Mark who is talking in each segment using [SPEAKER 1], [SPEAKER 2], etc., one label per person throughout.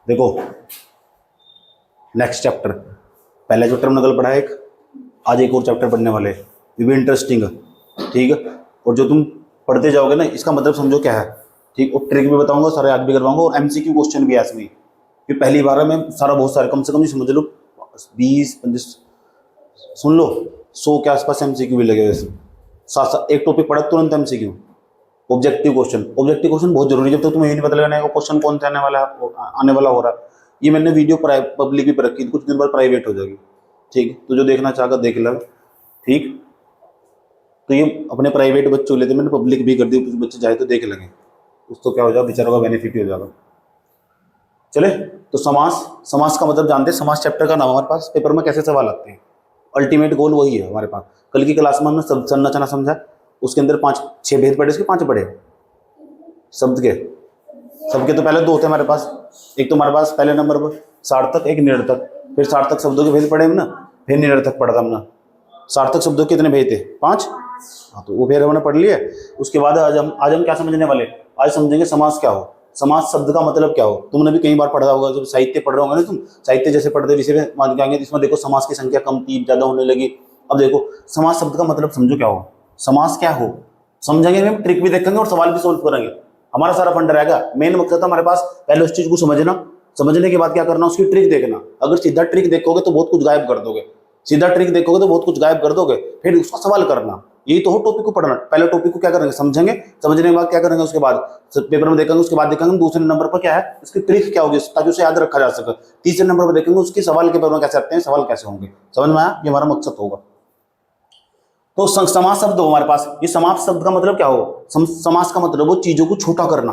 [SPEAKER 1] देखो next chapter, पहला chapter हमने कल पढ़ा है एक, आज एक और चैप्टर पढ़ने वाले, ये भी इंटरेस्टिंग है, ठीक है। और जो तुम पढ़ते जाओगे ना इसका मतलब समझो क्या है, ठीक। और ट्रिक भी बताऊंगा, सारे याद भी करवाऊंगा, और एमसीक्यू क्वेश्चन भी है इसमें। फिर पहली बार है मैं सारा बहुत सारे, कम से कम समझ लो 20-25 सुन लो 100 के आसपास एमसीक्यू भी लगे हुए इसमें। साथ साथ एक टॉपिक पढ़ा तुरंत एमसीक्यू। ऑब्जेक्टिव क्वेश्चन बहुत जरूरी है, जब तक तुम्हें ये नहीं पता लगना है क्वेश्चन कौन सा आने वाला हो रहा है। ये मैंने वीडियो पब्लिक भी पर रखी, कुछ दिन बाद प्राइवेट हो जाएगी, ठीक। तो जो देखना चाहेगा देख ले, ठीक। तो ये अपने प्राइवेट बच्चों लेते, मैंने पब्लिक भी कर दी, कुछ बच्चे चाहे तो देख लेंगे, उसको क्या हो जाएगा, बेचारों का बेनिफिट ही हो जाएगा। चले तो समास का मतलब जानते हैं, समास चैप्टर का नाम हमारे पास पेपर में कैसे सवाल आते हैं, अल्टीमेट गोल वही है हमारे पास। कल की क्लास में हमने संरचना समझा, उसके अंदर 5-6 भेद पढ़े, इसके 5 पढ़े शब्द के, सबके तो पहले 2 होते हमारे पास। एक तो हमारे पास पहले नंबर पर सार्थक, एक निरर्थक, फिर सार्थक शब्दों के भेद पढ़े हम ना, फिर निरर्थक पढ़ा था हमने। सार्थक शब्दों के कितने भेद थे? 5। हाँ तो वो फिर हमने पढ़ लिया। उसके बाद आज हम क्या समझने वाले, आज समझेंगे समास क्या हो, समास शब्द का मतलब क्या हो। तुमने भी कई बार पढ़ा होगा, जब साहित्य पढ़ रहे होंगे ना तुम, साहित्य जैसे पढ़ते विषय में मान के आएंगे, इसमें देखो समास की संख्या कम थी, ज्यादा होने लगी। अब देखो समास शब्द का मतलब समझो क्या हो, समास क्या हो समझेंगे, हम ट्रिक भी देखेंगे और सवाल भी सोल्व करेंगे। हमारा सारा फंड रहेगा, मेन मकसद हमारे पास पहले उस चीज को समझना, समझने के बाद क्या करना, उसकी ट्रिक देखना। अगर सीधा ट्रिक देखोगे तो बहुत कुछ गायब कर दोगे, सीधा ट्रिक देखोगे तो बहुत कुछ गायब कर दोगे, फिर उसका सवाल करना। यही तो हो टॉपिक को पढ़ना, पहले टॉपिक को क्या करेंगे, समझेंगे, समझने के बाद क्या करेंगे, उसके बाद पेपर में देखेंगे, उसके बाद देखेंगे दूसरे नंबर पर क्या है, उसकी ट्रिक क्या होगी ताकि उसे याद रखा जा सके। तीसरे नंबर पर देखेंगे उसके सवाल के पेपर में कैसे आते हैं, सवाल कैसे होंगे। समझ में आया, ये हमारा मकसद होगा। तो समास शब्द हो हमारे पास, ये समास शब्द का मतलब क्या हो, समास का मतलब वो चीजों को छोटा करना।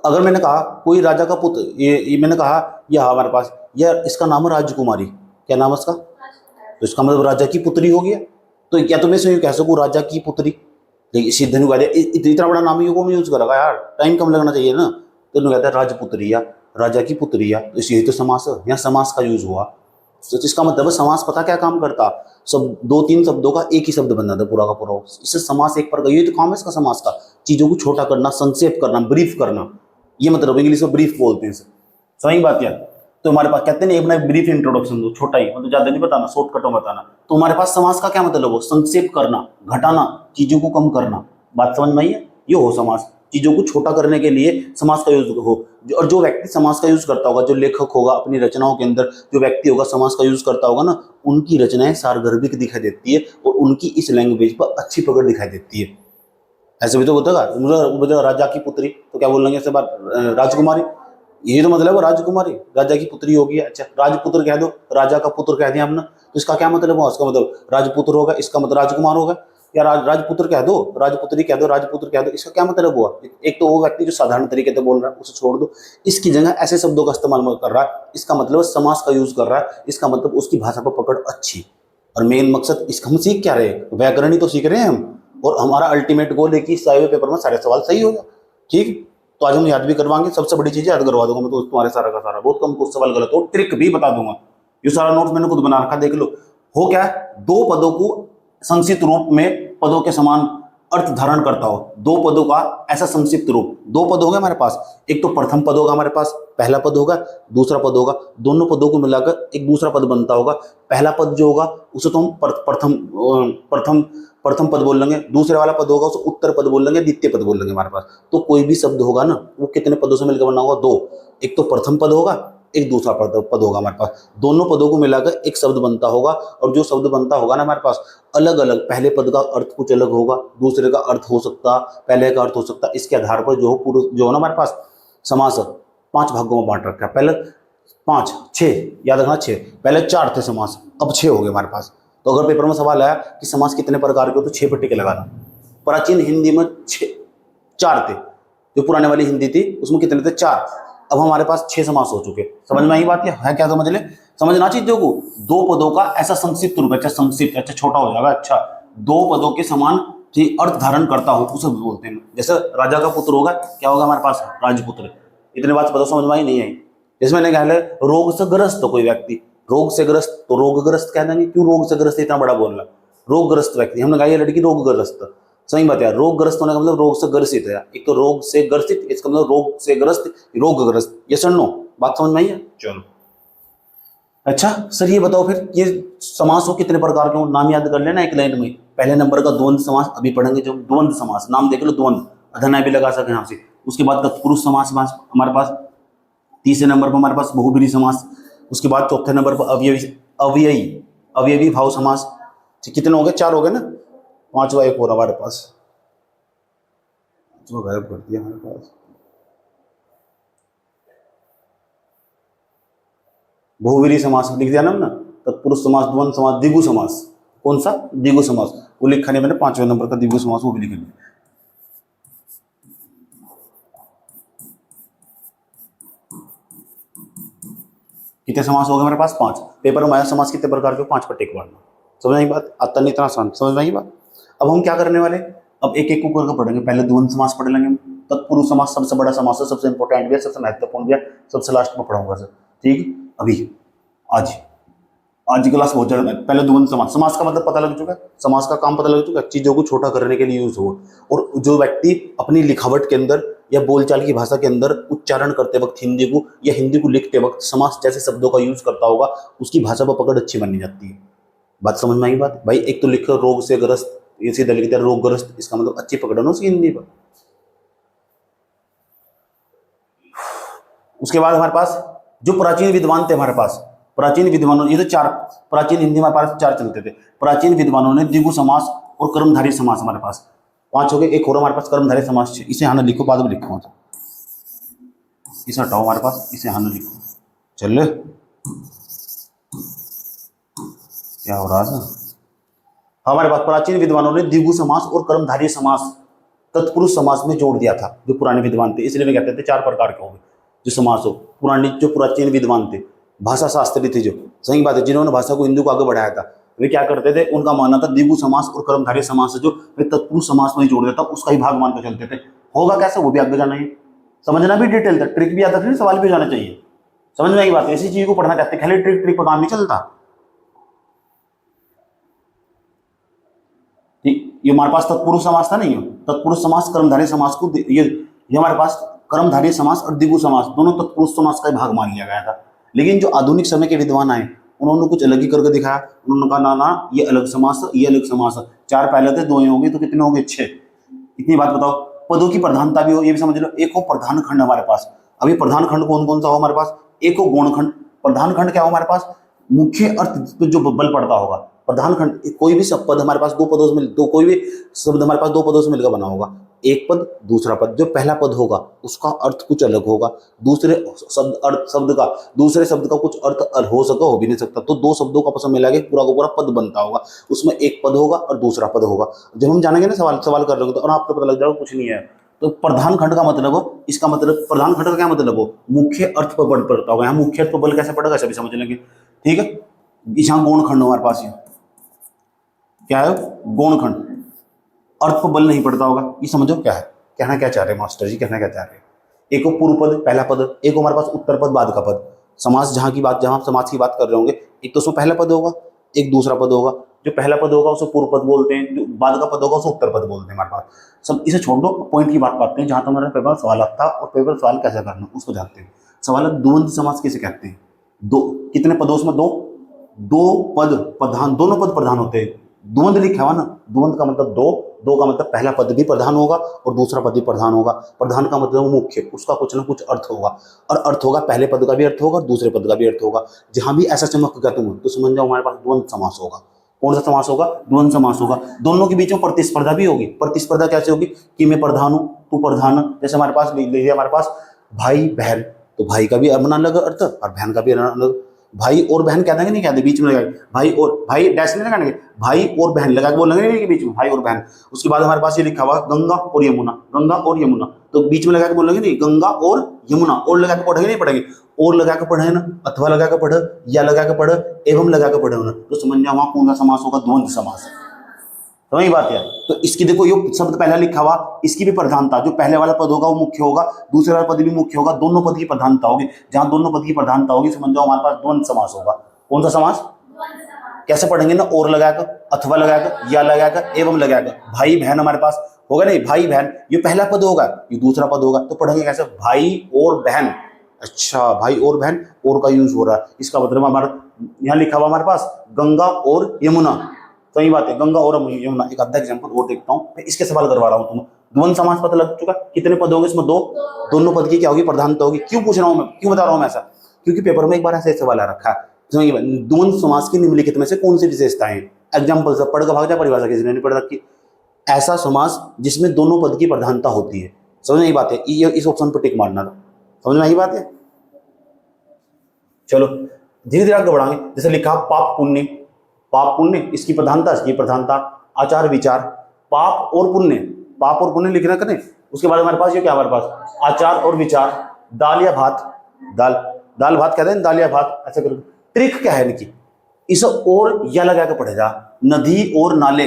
[SPEAKER 1] अगर मैंने कहा कोई राजा का पुत्र, ये मैंने कहा यह हमारे पास, यह इसका नाम है राजकुमारी, क्या नाम है इसका, तो इसका मतलब राजा की पुत्री हो गया। तो क्या तुम्हें से कह सकूं राजा की पुत्री, सिद्ध नहीं कहते, इतना बड़ा नाम ही कौन यूज करेगा यार, टाइम कम लगना चाहिए ना। तो कहते हैं राजपुत्री या राजा की पुत्री, या यही तो समास है, यहाँ समास का यूज हुआ। तो इसका मतलब है समास पता क्या काम करता, सब 2-3 शब्दों का एक ही शब्द बनना था पूरा का पूरा, इससे समास एक पर, ये तो काम है इसका समास का, चीजों को छोटा करना, संक्षेप करना, ब्रीफ करना, ये मतलब इंग्लिश में ब्रीफ बोलते हैं। सही बात यार। तो हमारे पास कहते हैं अपना ब्रीफ इंट्रोडक्शन दो, छोटा ही मतलब ज्यादा नहीं बताना, शॉर्टकट में बताना। तो हमारे पास समास का क्या मतलब हो, संक्षेप करना, घटाना, चीजों को कम करना। बात समझ में आई है, ये हो समास, चीजों को छोटा करने के लिए समास का यूज हो। और जो व्यक्ति समास का यूज करता होगा, जो लेखक होगा अपनी रचनाओं के अंदर, जो व्यक्ति होगा समास का यूज करता होगा ना, उनकी रचनाएं सारगर्भिक दिखाई देती है और उनकी इस लैंग्वेज पर अच्छी पकड़ दिखाई देती है। ऐसे भी तो होता, राजा की पुत्री तो क्या बोलेंगे ऐसे बात, राजकुमारी, ये तो मतलब है राजकुमारी, राजा की पुत्री होगी। अच्छा राजपुत्र कह दो, राजा का पुत्र कह दिया हमने, तो इसका क्या मतलब हुआ, उसका मतलब राजपुत्र होगा, इसका मतलब राजकुमार होगा। या राजपुत्र कह दो, राजपुत्री कह दो, राजपुत्र कह दो, इसका क्या मतलब हुआ। एक तो वो व्यक्ति जो साधारण तरीके से बोल रहा है उसे छोड़ दो, इसकी जगह ऐसे शब्दों का इस्तेमाल कर रहा है, इसका मतलब समास का यूज कर रहा है, इसका मतलब उसकी भाषा पर पकड़ अच्छी। और मेन मकसद इसका हम सीख क्या रहे, व्याकरण ही तो सीख रहे हैं हम, और हमारा अल्टीमेट गोल है कि इस पेपर में सारे सवाल सही हो जाए, ठीक। तो आज हम याद भी करवाएंगे, सबसे बड़ी चीज याद करवा दूंगा मैं तो तुम्हारे सारा का सारा, बहुत कम कुछ सवाल गलत हो, ट्रिक भी बता दूंगा। ये सारा नोट्स मैंने खुद बना रखा, देख लो। हो क्या है, 2 पदों को संक्षिप्त रूप में पदों के समान अर्थ धारण करता हो, 2 पदों का ऐसा संक्षिप्त रूप। 2 पद होगा हमारे पास, एक तो प्रथम पद होगा हमारे पास, पहला पद होगा, दूसरा पद होगा, दोनों पदों को मिलाकर एक दूसरा पद बनता होगा। पहला पद जो होगा उसे तो हम प्रथम पद बोल लेंगे, दूसरे वाला पद होगा उसे उत्तर पद बोल लेंगे, द्वितीय पद बोल लेंगे हमारे पास। तो कोई भी शब्द होगा ना, वो कितने पदों से मिलकर बना होगा, 2। एक तो प्रथम पद होगा, एक दूसरा पद होगा हमारे पास, दोनों पदों को मिलाकर एक शब्द बनता होगा। और जो शब्द बनता होगा ना हमारे पास, अलग अलग, पहले पद का अर्थ कुछ अलग होगा, दूसरे का अर्थ हो सकता, पहले का अर्थ हो सकता। इसके आधार पर जो है ना हमारे पास समास 5 भागों में बांट रखा है। पहले 5, 6 याद रखना, 6 पहले 4 थे समास, अब 6 हो गए हमारे पास। तो अगर पेपर में सवाल आया कि समास कितने प्रकार के हो, तो 6 पर टिक लगाना। प्राचीन हिंदी में 4 थे, जो पुराने वाली हिंदी थी उसमें कितने थे, 4। अब हमारे पास 6 समास हो चुके। समझ में आई बात है क्या, समझ ले, समझना चीजों को। 2 पदों का ऐसा संक्षिप्त रूप, अच्छा संक्षिप्त, अच्छा छोटा हो जाएगा, अच्छा 2 पदों के समान अर्थ धारण करता हो उसे बोलते हैं। जैसे राजा का पुत्र होगा, क्या होगा हमारे पास, राजपुत्र। इतने बात पता समझ में आई नहीं आई। जैसे मैंने कहा रोग से ग्रस्त, कोई व्यक्ति रोग से ग्रस्त, तो रोगग्रस्त कह देंगे, क्यों रोग से ग्रस्त इतना बड़ा बोल रहा, रोगग्रस्त व्यक्ति। हमने कहा ये लड़की रोगग्रस्त, सही बात है। रोगग्रस्त होने का मतलब रोग से ग्रसित है, एक तो रोग से ग्रसित, इसका मतलब रोग से ग्रस्त, रोगग्रस्त, ये सुन लो। बात समझ में आई है? चलो अच्छा सर ये बताओ फिर ये समास हो कितने प्रकार के हो, नाम याद कर लेना एक लाइन में। पहले नंबर का द्वंद्व समास अभी पढ़ेंगे, जो द्वंद्व समास नाम देख लो, द्वंद्व अधन्याय भी लगा सके यहाँ से। उसके बाद तत्पुरुष समास हमारे पास, तीसरे नंबर पर हमारे पास बहुब्रीहि समास, उसके बाद चौथे नंबर पर अवयवी भाव समास। कितने हो गए? 4 हो गए ना, 5वां एक और हमारे पास, 5वां गायब कर दिया हमारे पास। बहुब्रीहि समास लिख दिया ना हमने, तत्पुरुष समास, द्वंद्व समास, द्विगु समास। कौन सा? द्विगु समास, वो लिखा नहीं मैंने, 5वें नंबर का द्विगु समास वो भी लिख लिया। कितने समास हो गए हमारे पास? 5। पेपर में आया समास कितने प्रकार के? 5 पर टिक मारना। समझ आई बात? आता नहीं इतना आसान, समझ में आई बात? अब हम क्या करने वाले, अब एक एक को करके पढ़ेंगे। पहले द्वंद्व समास पढ़ लेंगे, तत्पुरुष समास सबसे बड़ा समास है, सबसे इंपॉर्टेंट भी है, सबसे महत्वपूर्ण भी है, सबसे लास्ट में पढ़ाऊंगा सर, ठीक। अभी आज की क्लास बहुत ज्यादा, पहले द्वंद्व समास। समास का मतलब पता लग चुका है, समास का काम पता लग चुका है, चीजों को छोटा करने के लिए यूज हो। और जो व्यक्ति अपनी लिखावट के अंदर या बोलचाल की भाषा के अंदर उच्चारण करते वक्त हिंदी को या हिंदी को लिखते वक्त समास जैसे शब्दों का यूज करता होगा, उसकी भाषा पर पकड़ अच्छी बनी जाती है। बात समझ में आई बात भाई? एक तो लिखो रोग से ग्रस्त, ये सीधा लिख दिया रोगग्रस्त, इसका मतलब अच्छी पकड़ है ना उसकी हिंदी पर। उसके बाद हमारे पास जो प्राचीन विद्वान थे हमारे पास, प्राचीन विद्वानों, ये तो 4 प्राचीन हिंदी में हमारे पास 4 चलते थे। प्राचीन विद्वानों ने द्विगु समास और कर्मधारय समास, हमारे पास 5 हो गए। एक और हमारे पास कर्मधारय समास, इसे हाँ लिखो, बाद में लिखो, इसे हटाओ हमारे पास, इसे हाँ लिखो। चल क्या हो रहा था? हमारे पास प्राचीन विद्वानों ने द्विगु समास और कर्मधारय समास तत्पुरुष समास में जोड़ दिया था, जो पुराने विद्वान थे। इसलिए वे कहते थे 4 प्रकार के हो गए जो समास हो। पुराने जो प्राचीन विद्वान थे, भाषा शास्त्री थे, जो सही बात है, जिन्होंने भाषा को हिंदू को आगे बढ़ाया था, वे क्या करते थे, उनका मानना था द्विगु समास और कर्मधारय समास जो वे तत्पुरुष समास में जोड़ देता, उसका ही भाग मानकर चलते थे। होगा कैसे वो भी आगे जाना है, समझना भी डिटेल था, ट्रिक भी आता, फिर सवाल भी जाना चाहिए। समझ में आई बात? ऐसी चीज को पढ़ना चाहते, खाली ट्रिक ट्रिक पर काम नहीं चलता। ये हमारे पास तत्पुरुष समास था नहीं, तत्पुरुष समास कर्मधारय समास को, ये हमारे पास कर्मधारय समास और द्विगु समास दोनों तत्पुरुष समास का भाग मान लिया गया था। लेकिन जो आधुनिक समय के विद्वान आए, उन्होंने कुछ अलग ही करके दिखाया। उन्होंने कहा ना ना, ये अलग समास, ये अलग समास। 4 पहले थे, 2 हो गए, तो कितने हो गए? 6। इतनी बात बताओ। पदों की प्रधानता भी हो, ये भी समझ लो। एक हो प्रधान खंड हमारे पास, अभी प्रधान खंड कौन कौन सा हो हमारे पास? एक हो गौण खंड। प्रधान खंड क्या हो हमारे पास? मुख्य अर्थ पे जो बल पड़ता होगा। प्रधान खंड कोई भी सब पद हमारे पास 2 पदों से मिल, तो कोई भी शब्द हमारे पास 2 पदों से मिलकर बना होगा। एक पद, दूसरा पद। जो पहला पद होगा उसका अर्थ कुछ अलग होगा, दूसरे शब्द का दूसरे शब्द का कुछ अर्थ हो सका, हो भी नहीं सकता। तो 2 शब्दों का आपस में मिला के पूरा का पूरा पद बनता होगा। उसमें एक पद होगा और दूसरा पद होगा। जब हम जानेंगे ना, सवाल कर रहे हो तो, और आपको पता लग जाएगा कुछ नहीं है। तो प्रधान खंड का मतलब हो, इसका मतलब प्रधान खंड का क्या मतलब हो? मुख्य अर्थ पर बल पड़ता होगा। यहाँ मुख्य अर्थ पर बल कैसे पड़ेगा सभी समझ लेंगे, ठीक है। यहाँ गौण खंड हमारे पास, ये क्या है? गौण खंड। अर्थ पर बल नहीं पड़ता होगा, ये समझो क्या है, कहना क्या चाह रहे हैं मास्टर जी, कहना क्या चाह रहे हैं। एक को पूर्व पद पहला पद, एक हमारे पास उत्तर पद बाद का पद। समास जहाँ समास की बात कर रहे होंगे, एक तो उसमें पहला पद होगा, एक दूसरा पद होगा। जो पहला पद होगा उसे पूर्व पद बोलते हैं, जो बाद का पद होगा उसे उत्तर पद बोलते हैं हमारे पास। सब इसे छोड़ दो, पॉइंट की बात करते हैं, जहां तुम्हारा पेपर सवाल आता और पेपर सवाल कैसे करना उसको जानते हैं। सवाल है द्वंद्व समास किसे कहते हैं? दो कितने पदों में? दो पद प्रधान, दोनों पद प्रधान होते हैं। द्वंद्व लिखा हुआ ना, द्वंद्व का मतलब दो का मतलब पहला पद भी प्रधान होगा और दूसरा पद भी प्रधान होगा। प्रधान का मतलब मुख्य, उसका कुछ ना कुछ अर्थ होगा, और अर्थ होगा पहले पद का भी अर्थ होगा, दूसरे पद का भी अर्थ होगा। जहां भी ऐसा चमक गया तुम तो समझ जाओ हमारे पास द्वंद्व समास होगा। कौन सा समास होगा? द्वंद्व समास होगा। दोनों के बीच में प्रतिस्पर्धा भी होगी। प्रतिस्पर्धा कैसे होगी कि मैं प्रधान हूं, तू प्रधान। जैसे हमारे पास हमारे पास भाई बहन, तो भाई का भी अपना अलग अर्थ और बहन का भी अलग। भाई और बहन कहते हैं नहीं कहते, बीच में लगा भाई और भाई डैश नहीं लगाएंगे, भाई और बहन लगा के बोलेंगे नहीं बीच में, भाई और बहन। उसके बाद हमारे पास ये लिखा हुआ गंगा और यमुना, गंगा और यमुना, तो बीच में लगा के बोलेंगे नहीं, गंगा और यमुना। और लगा के पढ़ेंगे नहीं पढ़ेंगे, और लगा के पढ़े ना, अथवा लगा के पढ़े, या लगा के पढ़े, एवं लगा के पढ़े ना, तो समझ जाओ वहां कौन सा समास होगा? द्वंद्व समास। समझ बात है। तो इसकी देखो ये शब्द पहला लिखा हुआ, इसकी भी प्रधानता, जो पहले वाला पद होगा वो मुख्य होगा, दूसरे वाला पद भी मुख्य होगा, दोनों पद की प्रधानता होगी। जहां दोनों पद की प्रधानता होगी समझ जाओ हमारे पास द्वंद्व समास होगा। कौन सा समास? कैसे पढ़ेंगे ना, और लगाकर, अथवा लगाकर, या लगाकर, एवं लगाकर। भाई बहन हमारे पास होगा नहीं, भाई बहन ये पहला पद होगा, ये दूसरा पद होगा, तो पढ़ेंगे कैसे? भाई और बहन, अच्छा भाई और बहन और का यूज हो रहा है, इसका मतलब हमारा यहाँ लिखा हुआ हमारे पास गंगा और यमुना, सही बात है, गंगा और यमुना। एक आधा एग्जाम्पल और देखता हूँ, मैं इसके सवाल करवा रहा हूँ तुम। द्वंद्व समास पता लग चुका, कितने पद होंगे इसमें? दो। दोनों पद की क्या होगी? प्रधानता होगी। क्यों पूछ रहा हूँ मैं, क्यों बता रहा हूँ मैं ऐसा? क्योंकि पेपर में एक बार ऐसे सवाल आ रखा है, द्वंद्व समास की निम्नलिखित में से कौन सी विशेषताएं? एग्जाम्पल सब पढ़ कर भाग जा, परिभाषा किसी ने नहीं पढ़ रखी। ऐसा समास जिसमें दोनों पद की प्रधानता होती है, समझ में आई बात है? ये इस ऑप्शन पर टिक मारना था, समझ में आई बात है? चलो धीरे धीरे आगे बढ़ाएंगे। जैसे लिखा पाप पुण्य, पाप पुण्य इसकी प्रधानता, इसकी प्रधानता। आचार विचार, पाप और पुण्य, पाप और पुण्य लिखना करें। उसके बाद हमारे पास ये क्या, हमारे पास आचार और विचार। दाल या भात, दाल, दाल भात कहते हैं, दाल या भात ऐसा करो। ट्रिक क्या है इनकी? इस और या लगा के पढ़ेगा, नदी और नाले,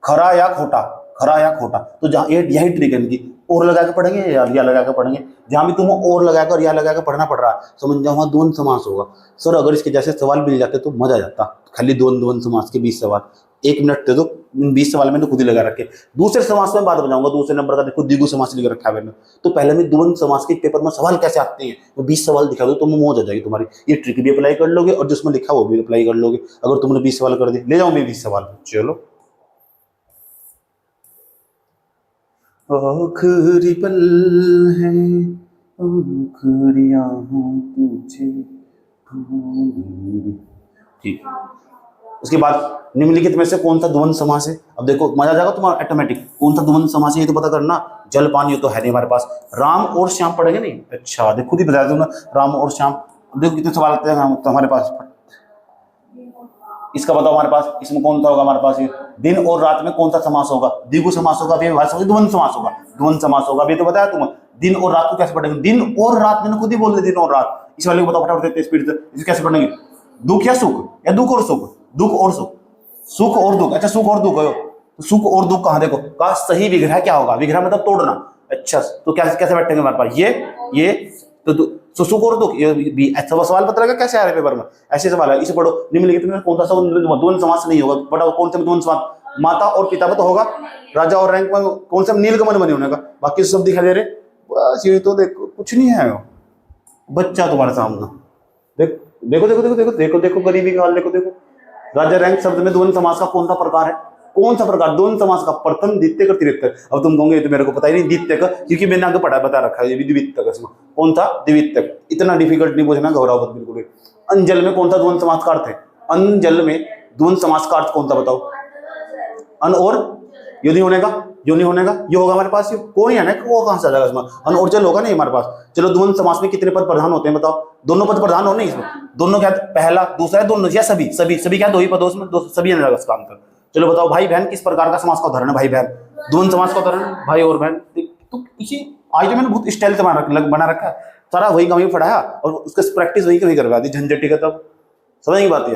[SPEAKER 1] खरा या खोटा, खरा या खोटा। तो जहाँ यही ट्रिक है इनकी, और लगा के पढ़ेंगे या लगा के पढ़ेंगे। जहां भी तुम और लगाकर या लगा के पढ़ना पड़ रहा है, समझ जाओ वहां द्वंद्व समास होगा। सर अगर इसके जैसे सवाल मिल जाते तो मजा आ जाता। खाली द्वंद्व समास के 20 सवाल, 1 मिनट दे दो, 20 सवाल मैंने खुद ही लगा रखे। दूसरे समास में बात बताऊंगा, दूसरे नंबर का देखो द्विगु समास लिख रखा है मैंने। तो पहले में द्वंद्व समास के पेपर में सवाल कैसे आते हैं, वो 20 सवाल दिखा दो तो मौज आ जाएगी तुम्हारी। ये ट्रिक भी अप्लाई कर लोगे और जिसमें लिखा वो भी अप्लाई कर लोगे। अगर तुमने 20 सवाल कर दिए, ले जाओ मैं 20 सवाल। चलो आखिरी पल है, आखिरी आहों तुझे, ठीक। उसके बाद निम्नलिखित में से कौन सा द्वंद्व समास है? अब देखो मजा आ जाएगा तुम्हारा ऑटोमेटिक। कौन सा द्वंद्व समास है ये तो पता करना। जल पानी तो है नहीं हमारे पास। राम और श्याम पढ़ेंगे नहीं? अच्छा देखो खुद ही बताया तुमने, राम और श्याम। अब देखो कितने सवाल आते हैं तो हमारे पास। इसका बताओ हमारे पास, इसमें कौन सा होगा हमारे पास? ये दिन और रात में कौन सा समास होगा? द्विगु समास होगा, द्वंद्व समास होगा, द्वंद्व समास होगा। अभी तो बताया तुम्हें। दिन और रात को कैसे पढ़ेंगे? दिन और रात मैंने खुद ही बोल दिया, दिन और रात। इस वाले को बताओ फटाफट स्पीड से, इसे कैसे पढ़ेंगे? दुख या सुख, या दुख और सुख? दुख और सुख, सुख और दुख। अच्छा सुख और दुख हो, तो सुख और दुख कहाँ? देखो का सही विग्रह क्या होगा? विग्रह मतलब तोड़ना। अच्छा तो कैसे कैसे बैठेंगे हमारे पास? ये तो सुख और दुख, ये भी ऐसा सवाल पता लगा कैसे आ रहा है पेपर में? ऐसे सवाल है, इसे पढ़ो। निम्नलिखित में कौन सा द्वंद्व समास नहीं होगा? बताओ कौन सा द्वंद्व समास? माता और पिता में तो होगा। राजा और रैंक में कौन सा? नीलकमल बने होने का। बाकी सब दिखा दे रहे, बस ये तो देखो कुछ नहीं है। बच्चा तुम्हारे सामने देखो देखो देखो देखो देखो देखो गरीबी का हाल देखो देखो। राजा रैंक शब्द में द्वंद्व समास का कौन सा प्रकार है? कौन सा प्रकार द्वंद्व समास का? प्रथम, द्वितीय, तृतीय। अब तुम कहोगे तो मेरे को पता ही नहीं द्वितीय का, क्योंकि मैंने आगे पढ़ा बता रखा है ये भी द्वितीय का। इसमें कौन था? द्वितीय। इतना डिफिकल्ट नहीं पूछना, घबराओ मत बिल्कुल भी। अंजल में कौन सा द्वंद्व समास का अर्थ है? अंजल में द्वंद्व समास का अर्थ कौन सा बताओ? अन और यो नहीं होने का, यो नहीं होने का, ये होगा हमारे पास। ये कौन है ना, वो कहां से आ जाएगा इसमें? अन और जल होगा नहीं हमारे पास। चलो द्वंद्व समास में कितने पद प्रधान होते हैं बताओ? दोनों पद प्रधान हो नहीं इसमें? दोनों क्या? पहला, दूसरा, दोनों या सभी? सभी सभी क्या? दो ही पद हो इसमें, सभी आने लगा इसका आंसर। चलो बताओ भाई बहन किस प्रकार का समास का उदाहरण है? भाई बहन द्वंद्व समास का उदाहरण, भाई और बहन। तो इसी आज मैंने बहुत स्टाइल से बना रखा है, सारा वही कमी पढ़ाया और उसका प्रैक्टिस वही कभी करवा दी, झंझटी का। तब समझ नहीं बात है।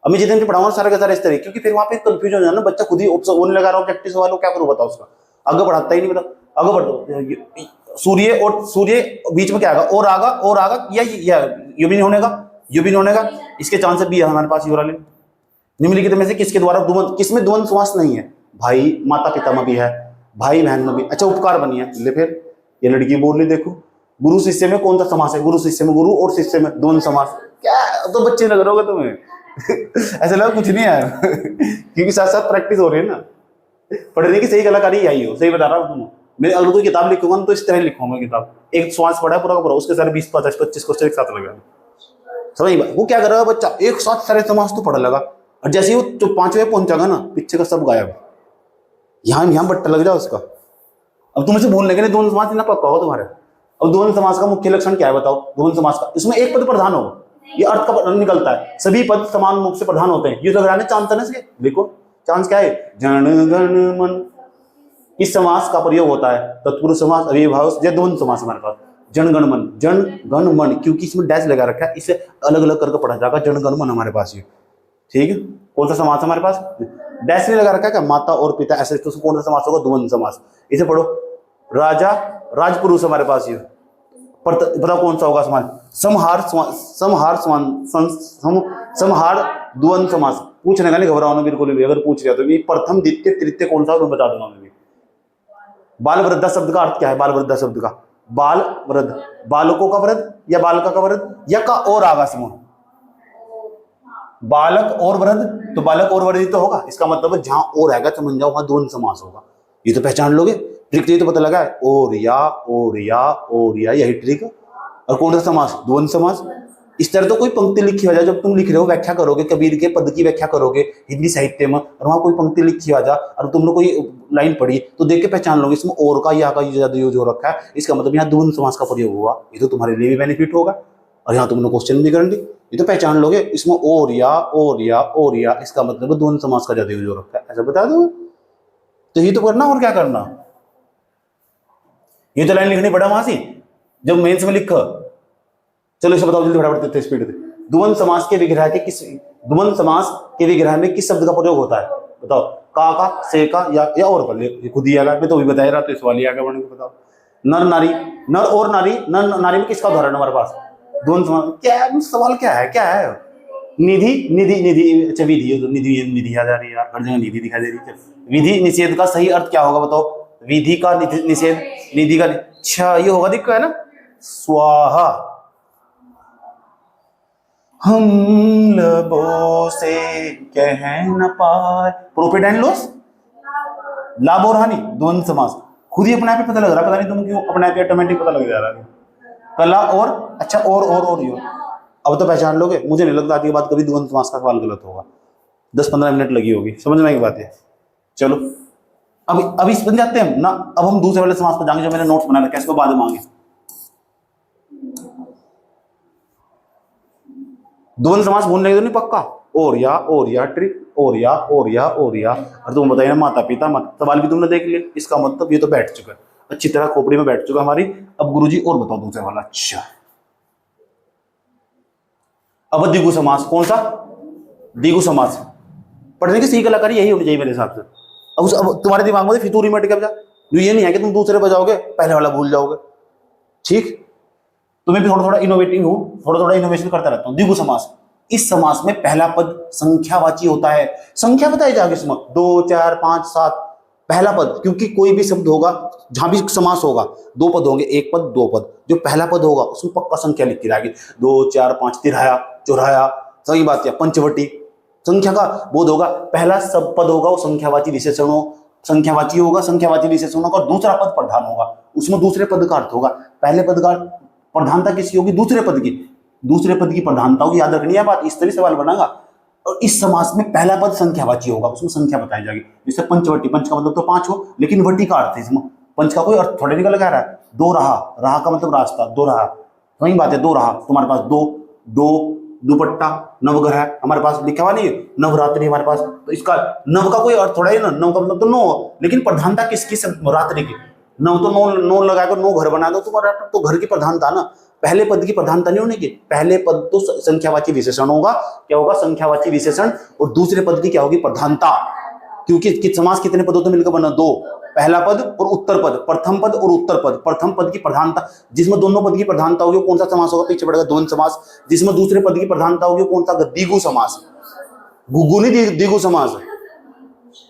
[SPEAKER 1] अब मैं जितने पढ़ाऊंगा सारे का सारा इस तरह, क्योंकि फिर वहां पे कंफ्यूजन हो जाए ना, बच्चा खुद ही ऑप्शन लगा रहा हूँ प्रैक्टिस वालों, क्या करूँ बताओ? उसका आगे बढ़ाता ही नहीं, बताओ आगे बढ़ो। सूर्य और सूर्य बीच में क्या आएगा? और आगा, और आगा, या ये भी नहीं होने का, ये भी नहीं होने का। इसके चांस भी है हमारे पास। ये निम्नलिखित में से किसके द्वारा द्वंद्व, किसमें द्वंद्व समास नहीं है? भाई माता पिता में भी है, भाई बहन में भी। अच्छा उपकार बनी है, ले फिर ये लड़की बोल ली देखो। गुरु शिष्य में कौन सा समास है? गुरु शिष्य में गुरु और शिष्य में द्वंद्व समास। क्या तो बच्चे लग रहे होगे तुम्हें ऐसा लगा कुछ नहीं है क्योंकि साथ साथ प्रैक्टिस हो रही है ना। पढ़ने की सही कलाकारी आई हो, सही बता रहा हूँ तुम्हें। मैं अगर कोई किताब लिखूंगा तो इस तरह लिखूंगा किताब। एक श्वास पढ़ा पूरा का पूरा, उसके सारे 20 25 क्वेश्चन एक साथ लगा। समझ वो क्या कर रहा है बच्चा? एक साथ सारे समास तो पढ़ लगा, और जैसे ही वो जो 5वें पहुंचागा ना, पीछे का सब गायब। यहाँ बट्टा लग जाओ उसका। अब तुम इसे भूलने के लिए द्वंद्व समास ना पक्का हो तुम्हारे। अब द्वंद्व समास का मुख्य लक्षण क्या है बताओ? द्वंद्व समास का इसमें एक पद प्रधान होगा, ये अर्थ का निकलता है। सभी पद समान रूप से प्रधान होते हैं। ये तो लगाने चांस है ना इसके, देखो चांस क्या है? जन गण मन। इस समास का प्रयोग होता है तत्पुरुष समास, अव्ययभाव, द्वंद्व समास हमारे पास। जन गण मन, जन गण मन, क्योंकि इसमें डैश लगा रखा है, इसे अलग अलग करके पढ़ा जाएगा। जन गण मन हमारे पास ये, ठीक है। कौन सा समास हमारे पास? डैश नहीं लगा रखा है क्या? माता और पिता, ऐसे तो कौन सा समास होगा? द्वंद्व समास। इसे पढ़ो। राजा, राजपुरुष हमारे पास ये। बताओ कौन सा होगा समास? समहार, समहार, समहार द्वंद्व समास। पूछने का नहीं, घबराओ ना बिल्कुल भी। अगर पूछ लिया तो ये प्रथम, द्वितीय, तृतीय कौन सा मैं बता दूंगा मैं भी। बाल वृद्धा शब्द का अर्थ क्या है? बाल वृद्धा शब्द का बाल वृद्ध, बालकों का वृद्ध या बालका का वृद्ध या का और आगा समूह, बालक और वृद्ध, तो बालक और वृद्ध तो होगा, इसका मतलब है जहां और आएगा समझ जाओ वहां द्वंद्व समास होगा। ये तो पहचान लोगे, ट्रिक तो ये तो पता लगा है, और या यही ट्रिक। और कौन सा समास? द्वंद्व समास। इस तरह तो कोई पंक्ति लिखी हो जाए, जब तुम लिख रहे हो व्याख्या करोगे, कबीर के पद की व्याख्या करोगे हिंदी साहित्य में, और वहां कोई पंक्ति लिखी आ जा और तुमने कोई लाइन पढ़ी तो देख के पहचान लोगे इसमें और का या का ज्यादा यूज हो रखा है, इसका मतलब यहाँ द्वंद्व समास का प्रयोग हुआ। ये तो तुम्हारे लिए भी बेनिफिट होगा और यहाँ तुमने क्वेश्चन भी कर ली, ये तो पहचान लोगे इसमें और या, इसका मतलब द्वंद्व समास का ज्यादा यूज हो रखा है, ऐसा बता दो। तो ये तो करना, और क्या करना। ये तो लाइन लिखनी पड़ा वहां से जब मेंस में लिखा। चलो इसे बताओ जल्दी फटाफट, तेज स्पीड से। द्वंद्व समास के विग्रह के किस, द्वंद्व समास के विग्रह में किस शब्द का प्रयोग होता है? बताओ, का, से का या और का? ये खुद ही आएगा, मैं तो भी बता रहा, तो इस वाली आगे बढ़ने को बताओ। नर नारी, नर और नारी, नर नारी में किसका उदाहरण हमारे पास? द्वंद्व समास। क्या सवाल क्या है? निधि, अच्छा विधि, निधि आ जा रही है यार, हर जगह निधि दिखाई दे रही है। विधि निषेध का सही अर्थ क्या होगा बताओ? विधि का निषेध, निधि का, अच्छा ये होगा, दिक्कत है ना, स्वाहा। हम लबों से कह न पाए, प्रॉफिट एंड लॉस, लाभ और हानि, द्वंद्व समास। खुद ही अपने आप ही पता लग रहा, पता नहीं तुम क्यों अपने आप ऑटोमेटिक पता लग जा रहा है। कला और, अच्छा और यो। अब तो पहचान लोगे, मुझे नहीं लगता आज के बाद कभी द्वंद्व समास का सवाल गलत होगा। 10-15 मिनट लगी होगी समझने की बात है। चलो अब इस बन जाते हैं ना। अब हम दूसरे वाले समास पर जाएंगे जो मैंने नोट्स बना रखा है, इसको बाद में मांगे। द्वंद्व समास भूलने तो नहीं पक्का। और या ट्रिक, और या और तुम बताइए ना, माता पिता मत, सवाल भी तुमने देख लिया, इसका मतलब ये तो बैठ चुका है अच्छी तरह, खोपड़ी में बैठ चुका हमारी। अब गुरुजी और बताओ दूसरे वाला। अच्छा अब द्विगु समास, कौन सा? द्विगु समास। पढ़ने की सही कलाकारी यही होनी चाहिए मेरे हिसाब से। अब तुम्हारे दिमाग में फितूरी में टिक जा, ये नहीं है कि तुम दूसरे पर जाओगे पहले वाला भूल जाओगे। ठीक, तुम्हें भी थोड़ा इनोवेटिव हूं, थोड़ा इनोवेशन करता रहता हूं। द्विगु समास, इस समास में पहला पद संख्यावाची होता है। संख्या बताई जाएगी इसमें 2, 4, 5, 7 पहला पद, क्योंकि कोई भी शब्द होगा जहां भी समास होगा, 2 पद होंगे, 1 पद 2 पद, जो पहला पद होगा उसमें पक्का संख्या लिखी रहेगी। 2, 4, 5, तिराया, चौराया, सही बात है, पंचवटी, संख्या का बोध होगा। पहला सब पद होगा वो संख्यावाची विशेषण हो, संख्यावाची होगा, संख्यावाची विशेषण होगा, और दूसरा पद प्रधान होगा, उसमें दूसरे पद का अर्थ होगा। पहले पद का प्रधानता किसकी होगी? दूसरे पद की, दूसरे पद की प्रधानता होगी, याद रखनी है बात, इस तरह सवाल बनागा। और इस समास में पहला पद संख्यावाची होगा, उसमें संख्या बताई जाएगी। जैसे पंचवटी, पंच का मतलब तो 5 हो, लेकिन वटी का अर्थ है इसमें, पंच का कोई अर्थ थोड़े निकल रहा है। 2 रहा, रहा का मतलब रास्ता, 2 रहा, वही बात है, 2 रहा। तुम्हारे पास 2 दुपट्टा, नवग्रह हमारे पास लिखा हुआ नहीं है, नवरात्रि हमारे पास, तो इसका नव का कोई अर्थ थोड़ा ही ना, नव का मतलब तो 9, लेकिन प्रधानता किसकी? रात्रि की। नव तो 9 लगाकर 9 घर बना दो, तुम्हारा तो घर की प्रधानता ना, पहले पद की प्रधानता नहीं होने की। पहले पद तो संख्यावाची विशेषण होगा, क्या होगा? संख्यावाची विशेषण, और दूसरे पद की क्या होगी? प्रधानता। क्योंकि समास कितने पदों से मिलकर बना? 2, पहला पद और उत्तर पद, प्रथम पद और उत्तर पद। प्रथम पद की प्रधानता, जिसमें दोनों पद की प्रधानता होगी कौन सा समास होगा? पीछे पड़ेगा द्वंद्व समास। जिसमें दूसरे पद की प्रधानता होगी कौन सा? द्विगु समास। गुगु नहीं, द्विगु समास,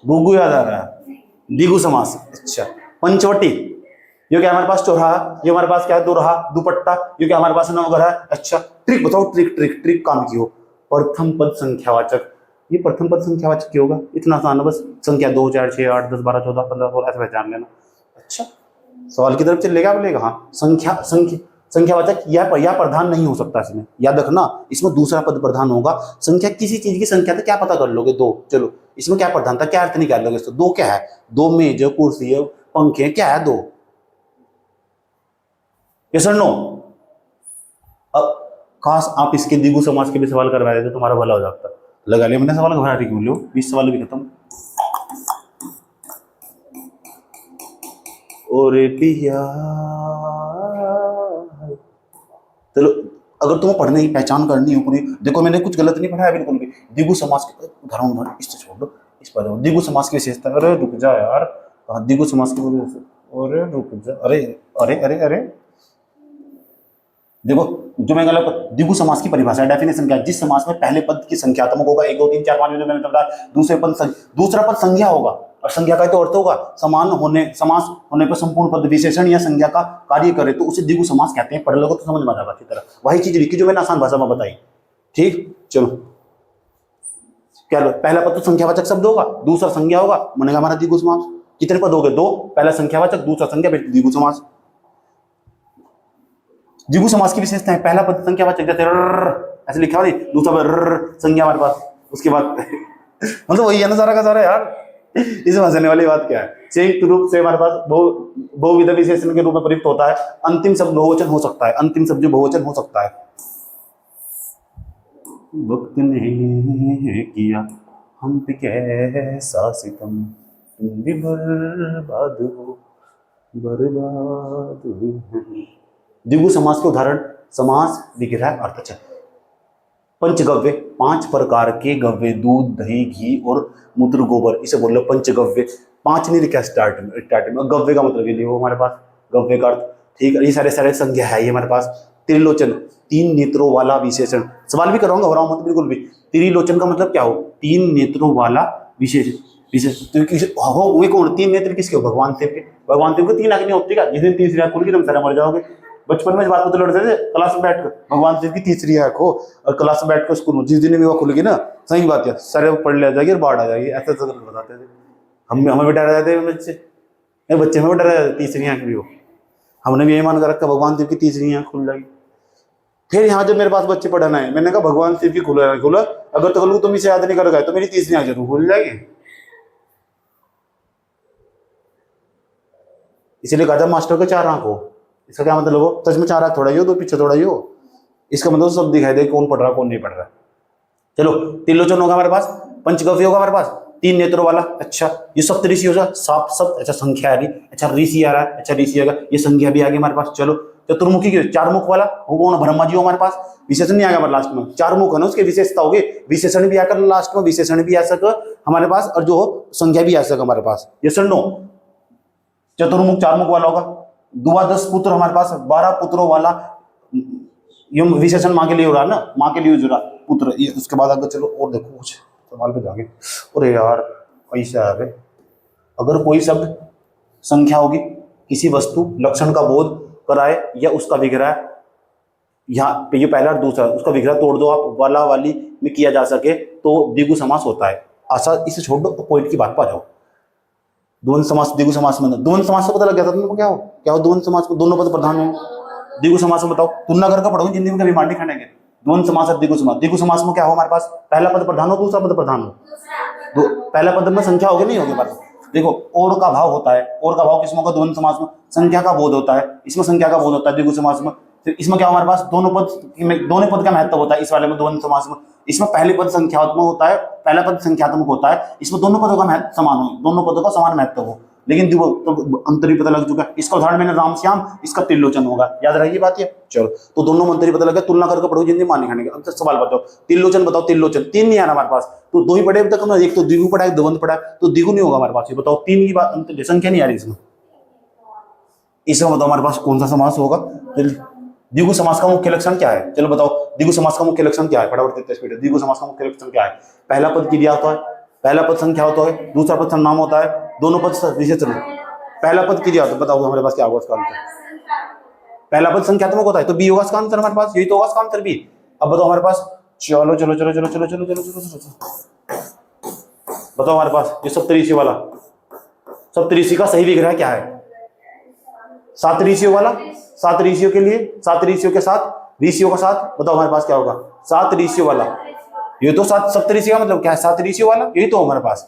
[SPEAKER 1] गुगु याद आ रहा है, द्विगु समास। अच्छा पंचवटी, ये क्या हमारे पास? चौराहा, ये हमारे पास क्या है? 2 रहा, दुपट्टा, ये क्या हमारे पास? नवग्रह। अच्छा ट्रिक बताओ, ट्रिक काम की हो। प्रथम पद संख्यावाचक, ये प्रथम पद संख्यावाचक क्या होगा? इतना आसान है, बस संख्या 2, 4, 6, 8, 10, 12, 14, 15, 16 ऐसे पहचान लेना। अच्छा सवाल की तरफ चलेगा, बोलेगा हाँ, संख्यावाचक या प्रधान नहीं हो सकता इसमें, याद रखना, इसमें दूसरा पद प्रधान होगा। संख्या, किसी चीज की संख्या तो क्या पता कर लोगे? 2, चलो इसमें क्या प्रधान था, क्या अर्थ निकाल लोगे? 2 क्या है? 2 मेज, कुर्सी, पंखे, क्या है? 2। यस और नो? अब काश आप इसके द्विगु समास के भी सवाल करवा देते, तुम्हारा भला हो जाता। लगा लिया मैंने सवाल, घबरा क्यों लो, 20 सवाल भी खत्म। और पिया, चलो अगर तुम्हें पढ़ने की पहचान करनी हो पूरी, देखो मैंने कुछ गलत नहीं पढ़ाया बिल्कुल भी। द्विगु समास के उदाहरण, इससे छोड़ दो, इस पर द्विगु समास की विशेषता। अरे रुक जा यार, द्विगु समास की, अरे रुक जा, अरे अरे अरे अरे देखो, जो मैं गलत, द्विगु समास की परिभाषा, डेफिनेशन क्या है? जिस समास में पहले पद की संख्यात्मक होगा, 1, 2, 3, 4, 5 जो मैंने बताया, दूसरा पद संज्ञा होगा, और और संज्ञा का तो अर्थ होगा समान होने, समास होने पर संपूर्ण पद विशेषण या संज्ञा का कार्य करे तो उसे द्विगु समास कहते हैं। पढ़ लोगे तो समझ में आ जाएगा अच्छी तरह। वही चीज लिखी जो मैंने आसान भाषा में बताई। ठीक, चलो क्या लो, पहला पद तो संख्यावाचक शब्द होगा, दूसरा संज्ञा होगा, बनेगा हमारा द्विगु समास। कितने पद हो गए? 2, पहला संख्यावाचक, दूसरा संज्ञा, फिर द्विगु समास। द्विगु समास की विशेषता है, पहला पद संख्यावाचक जैसे ऐसे लिखा हुआ, दूसरा पद संज्ञा हमारे पास, उसके बाद मतलब वही है ना सारा का सारा यार। इसमें हंसने वाली बात क्या है? संयुक्त रूप से हमारे पास बहुविध विशेषण के रूप में प्रयुक्त होता है। अंतिम शब्द बहुवचन हो सकता है, अंतिम शब्द जो बहुवचन हो सकता है। वक्त ने किया हम पे कैसा सितम, तुम भी बर्बाद हो, बर्बाद हो। द्विगु समास के उदाहरण समास, विग्रह, अर्थचय। पंचगव्य, 5 प्रकार के गव्य, दूध, दही, घी और मूत्र, गोबर, इसे बोल लो पंचगव्य। 5 नहीं लिखा स्टार्ट में। गव्य का मतलब ये लिखो हमारे पास, गव्य का अर्थ। ठीक है, ये सारे सारे संज्ञा है ये हमारे पास। त्रिलोचन, 3 नेत्रों वाला विशेषण। सवाल भी कराऊंगा, घबराओ मत बिल्कुल भी। त्रिलोचन का मतलब क्या हो? 3 नेत्रों वाला विशेष। वो कौन? 3 नेत्र किसके हो? भगवान शिव के। भगवान शिव को 3 आंखें होती है, जिस दिन तीसरी आंख खुल गई तुम सारे मर जाओगे। बचपन में इस बात को तो लड़ते थे, क्लास में बैठकर भगवान शिव की तीसरी आंख हो, और क्लास में बैठकर स्कूल में जिस दिन भी वो खुल गई ना, सही बात है, सारे पढ़ ले जाएगी और बाढ़ आ जाएगी, ऐसा बताते थे। हमें भी डरा जाते बच्चे में डरा जाते, तीसरी आंख भी हो। हमने भी यही मान कर रखा भगवान शिव की तीसरी आंख खुल जाएगी। फिर यहाँ जब मेरे पास बच्चे पढ़ाना है, मैंने कहा भगवान शिव की खुला, अगर तो कल तुम इसे याद नहीं कर गए तो मेरी तीसरी आंख जरूर खुल जाएगी। इसीलिए कहा था मास्टर को 4 आंख हो। इसका क्या मतलब हो? सच में 4 आंख थोड़ा ही हो, 2 पीछे थोड़ा ही हो। इसका मतलब सब दिखाई दे कौन पढ़ रहा कौन नहीं पढ़ रहा। चलो, त्रिलोचन होगा हमारे पास, पंचगव्य होगा हमारे पास, 3 नेत्रों वाला। अच्छा, ये सप्तऋषि होगा, साप सब, अच्छा संख्या आ रही, अच्छा ऋषि आ रहा है, अच्छा ऋषि आएगा, ये संज्ञा भी आ गई हमारे पास। चलो, चतुर्मुखी की 4 मुख वाला वो कौन? ब्रह्मा जी हो हमारे पास। विशेषण नहीं आ गया हमारे लास्ट में, 4 मुख है ना, उसके विशेषता होगी, विशेषण भी आकर लास्ट में, विशेषण भी आ सके हमारे पास, और जो संख्या भी आ सके हमारे पास। ये सुन लो, चतुर्मुख 4 मुख वाला होगा। 12 पुत्र हमारे पास, 12 पुत्रों वाला, ये विशेषण माँ के लिए हो रहा है ना, माँ के लिए हो रहा पुत्र। ये उसके बाद आगे चलो और देखो कुछ सवाल पे जाके। अरे यार ऐसा है, अगर कोई शब्द संख्या होगी, किसी वस्तु लक्षण का बोध कराए या उसका विग्रह, यहाँ पे ये पहला और दूसरा, उसका विग्रह तोड़ दो आप, वाला वाली में किया जा सके तो द्विगु समास होता है। आशा इसे छोड़ दो, पॉइंट की बात पर आ जाओ। द्वंद्व समास, द्विगु समास में, द्वंद्व समास से पता लग गया था तुमको? क्या हो द्वंद्व समास को? दोनों पद प्रधान हो। द्विगु समास में बताओ, तुलना करके पढ़ोगे, जिंदगी में कभी मार नहीं खानेंगे। द्वंद्व समास और द्विगु समास। द्विगु समास में क्या हो हमारे पास? पहला पद प्रधान हो, दूसरा पद प्रधान हो। पहला पद में संख्या होगी नहीं होगी हमारे पास। देखो, और का भाव होता है, और का भाव किसमें होगा? द्वंद्व समास में संख्या का बोध होता है, इसमें संख्या का बोध होता है द्विगु समास में। फिर इसमें क्या हमारे पास? दोनों पद का महत्व होता है इस वाले में, द्वंद्व समास में। इसमें पहले पद संख्यात्मक होता है, पहला पद संख्यात्मक होता है, इसमें दोनों पदों का महत्व समान हो, दोनों पदों का समान महत्व हो। लेकिन जो तो अंतर ही पता लग चुका है। इसका उदाहरण मैंने राम श्याम, इसका त्रिलोचन होगा, याद रहेगी बात ये। चलो, तो दोनों में अंतर ही पता लग गया, तुलना करके पढ़ो, जिंदगी मान नहीं खाने। अब सवाल बताओ, त्रिलोचन बताओ, त्रिलोचन 3 नहीं आ रहा हमारे पास, तो 2 ही पढ़े अब तक हमने। एक तो द्विगु पढ़ा है, द्वंद्व पढ़ा है, तो द्विगु नहीं होगा हमारे पास। ये बताओ, 3 की बात, संख्या नहीं आ रही इसमें। इसमें बताओ हमारे पास कौन सा समास होगा? द्विगु समास का मुख्य लक्षण क्या है? चलो बताओ, द्विगु समास का मुख्य लक्षण क्या है? फटाफट स्पीड। द्विगु समास का मुख्य लक्षण क्या है? पहला पद क्रिया होता है, पहला पद संख्या होता है, दूसरा पद सर्वनाम होता है, दोनों पद विशेषण। पहला पद क्रिया होता है, बताओ हमारे पास क्या होगा इसका आंसर? पहला पद संख्यात्मक होता है, तो बी होगा इसका आंसर हमारे पास, यही तो होगा इसका आंसर बी। अब बताओ हमारे पास, चलो चलो चलो चलो चलो चलो चलो चलो बताओ हमारे पास ये सप्तऋषि वाला, सप्तऋषि का सही विग्रह क्या है? 7 ऋषियों वाला, 7 ऋषियों के लिए, 7 ऋषियों के साथ, ऋषियों का साथ, बताओ हमारे पास क्या होगा? 7 ऋषियों वाला। ये तो 7 सप्तऋषि का मतलब क्या है? 7 ऋषियों वाला, यही तो हमारे पास।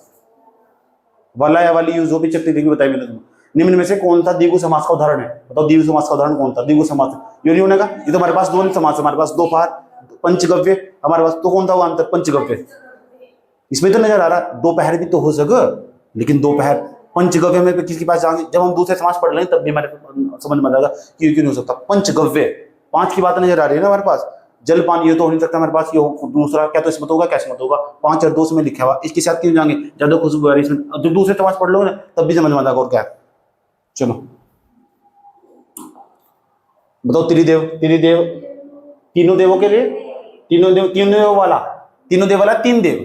[SPEAKER 1] वाला या वाली यूज हो भी चक्ति देखी, बताइए मैंने तुम्हें। निम्न में से कौन सा द्विगु समास का उदाहरण है? बताओ, द्विगु समास का उदाहरण कौन सा? द्विगु समास ये नहीं होने का, ये तो हमारे पास द्वंद्व समास, हमारे पास दोपहर, पंचगव्य हमारे पास, तो कौन था वो आंसर? पंचगव्य। इसमें तो नजर आ रहा दोपहर भी तो हो सके, लेकिन दोपहर पंचगव्य में किसके पास जाएंगे? जब हम दूसरे समास पढ़ लें तब भी हमारे समझ में आ जाएगा क्यों क्यों नहीं हो सकता। पंचगव्य 5 की बात नजर आ रही है ना हमारे पास। जलपान ये तो हो नहीं सकता हमारे पास, ये दूसरा क्या तो इसमें होगा, कैसे मत होगा? 5 और 2 में लिखा हुआ, इसके साथ क्यों जाएंगे? ज्यादा खुशबू आ रही है इसमें, जो दूसरे समास पढ़ लो ना तब भी समझ में आ जाएगा। और क्या है? चलो बताओ, त्रिदेव, त्रिदेव तीनों देवों के लिए, तीनों देव वाला, तीनों देव वाला 3 देव,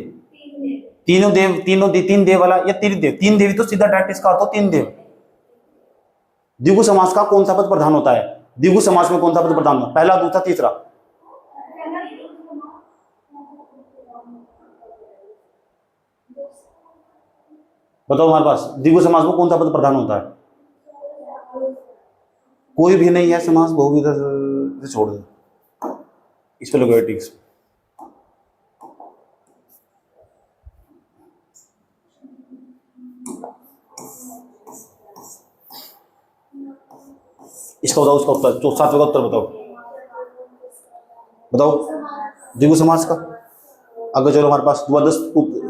[SPEAKER 1] तीन देव वाला या त्रिदेव, तीन देवी तो सीधा डायरेक्ट इसका अर्थ हो तीन देव। द्विगु समास का कौन सा पद प्रधान होता है? द्विगु समास में कौन सा पद प्रधान होता है? पहला, दूसरा, तीसरा? बताओ हमारे पास द्विगु समास में कौन सा पद प्रधान होता है? कोई भी नहीं है समास, बहुविध से छोड़ दो, इस पे लोग टिक्स। इसका बताओ, उसका उत्तर, जो सातवें का उत्तर बताओ, बताओ द्विगु समास का। अगर चलो हमारे पास द्वादश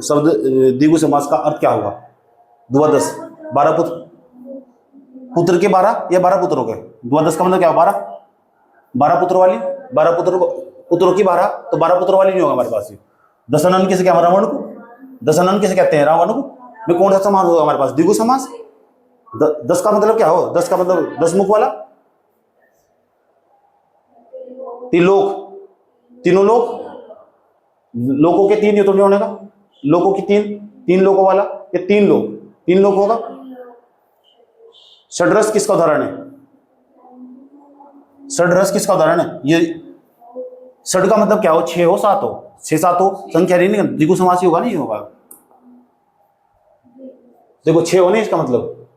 [SPEAKER 1] शब्द, द्विगु समास का अर्थ क्या होगा? द्वादश, 12 पुत्र, पुत्र के 12 या 12 पुत्र हो गए। द्वादश का मतलब क्या? 12 पुत्र वाली, 12 पुत्रों की 12, तो 12 पुत्र वाली नहीं होगा हमारे पास। दशानन किसे क्या? रावण को। दशानन किसे कहते हैं? रावण को। में कौन सा समास होगा हमारे पास? द्विगु समास। 10 का मतलब क्या हो? 10 का मतलब 10 मुख वाला, त्रिलोक, तीनों लोक, लोकों के 3 ये तो नहीं होने का, लोकों की 3 लोकों वाला, ये 3 लोक होगा। षड्रस किसका उदाहरण है? षड्रस किसका उदाहरण है? ये षड का मतलब क्या हो? 6 हो, 7 हो, 6-7 हो, संख्या नहीं, द्विगु समास ही होगा, नहीं होगा। देखो 6 हो नहीं, इसका मतलब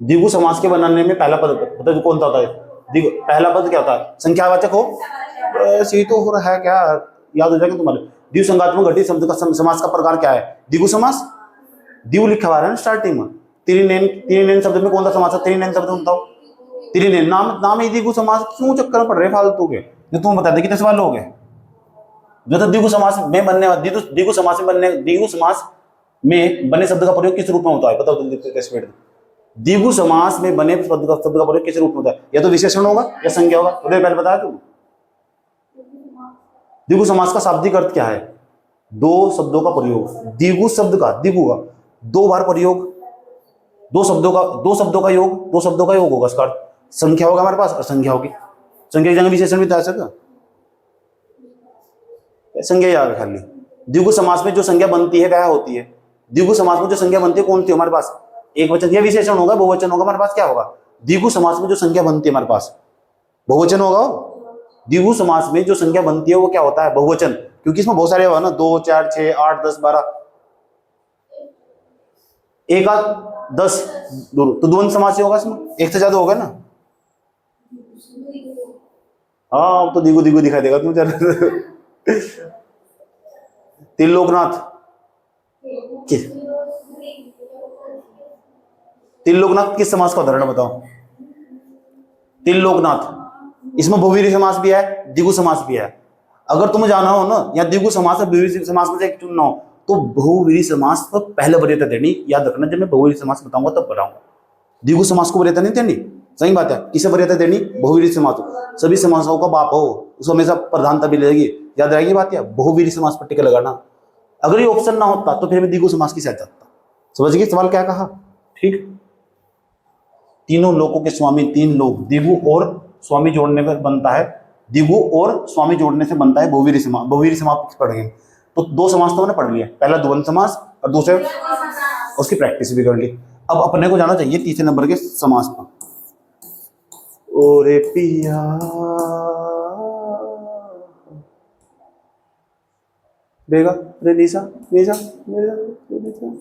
[SPEAKER 1] द्विगु समास के बनाने में पहला पद बताओ कौन सा होता है? पहला पद क्या होता है? संख्यावाचक हो। ऐसे तो हो रहा है क्या, याद हो जाएगा तुम्हारे। द्विगु संगात्मक घटित शब्द का समास का प्रकार क्या है? द्विगु समास। द्विगु लिखा हुआ है ना स्टार्टिंग में। त्रिनयन शब्द में कौन सा समास है? त्रिनयन शब्द में बताओ। त्रिनयन नाम ही द्विगु समास, क्यों चक्कर पड़ रहे फालतू के? जो तुम बता दे कितने सवाल हो गए? जो तो द्विगु समास में बनने वाले, द्विगु समास में बने शब्द का प्रयोग किस रूप में होता है? बताओ जल्दी कैसे? द्विगु समास में बने शब्द का प्रयोग किस रूप में होता है? या तो विशेषण होगा या संज्ञा होगा। उधर पहले बताया तुम। द्विगु समास का शाब्दिक अर्थ क्या है? 2 शब्दों का प्रयोग। द्विगु शब्द का, द्विगु का 2 बार प्रयोग, 2 शब्दों का योग होगा। इसका अर्थ संख्या होगा हमारे पास और संख्या होगी। संख्या की जगह विशेषण भी था सका, संज्ञा याद खाली। द्विगु समास में जो संज्ञा बनती है वह होती है। द्विगु समास में जो संज्ञा बनती है कौन सी है हमारे पास? एक वचन या विशेषण होगा, बहुवचन होगा। हमारे पास क्या होगा? द्विगु समास में जो संज्ञा बनती है हमारे पास बहुवचन होगा। द्विगु समास में जो संज्ञा बनती है वो क्या होता है? बहुवचन, क्योंकि इसमें बहुत सारे होगा ना, 2, 4, 6, 8, 10, 12, 1, 10, तो द्वंद्व समास ही होगा। इसमें एक से ज्यादा होगा ना। हाँ तो द्विगु दिखाई देगा तुम। त्रिलोकनाथ, त्रिलोकनाथ किस समास का उदाहरण बताओ? त्रिलोकनाथ, इसमें बहुवीरी समास भी है, द्विगु समास भी है। अगर तुम्हें जाना हो ना या द्विगु समास और बहुवीरी समास में से एक चुनना हो तो बहुवीरी समास पर पहले वरीयता देनी। याद रखना, जब मैं बहुवीरी समास बताऊंगा तब बताऊंगा। द्विगु समास को वरीयता नहीं देनी। सही बात है। किसे वरीयता देनी? बहुवीरी समास। सभी समासों का बाप हो, उसको हमेशा प्रधानता भी मिलेगी। याद रहेगी बात। या बहुवीरी समास पर टिका लगाना। अगर ये ऑप्शन ना होता तो फिर मैं द्विगु समास की साइड जाता। समझ गए सवाल क्या कहा? ठीक। तीनों लोकों के स्वामी 3 लोग, द्विगु और स्वामी जोड़ने पर बनता है। द्विगु और स्वामी जोड़ने से बनता है बहुवीरी समास। बहुवीरी समास पढ़ेंगे तो 2 समास तो मैंने पढ़ लिया। पहला द्वंद्व समास और दूसरे उसकी प्रैक्टिस भी कर ली। अब अपने को जाना चाहिए तीसरे नंबर के समास पर। ओरे पिया बेगा रे नीसा नीसा नीसा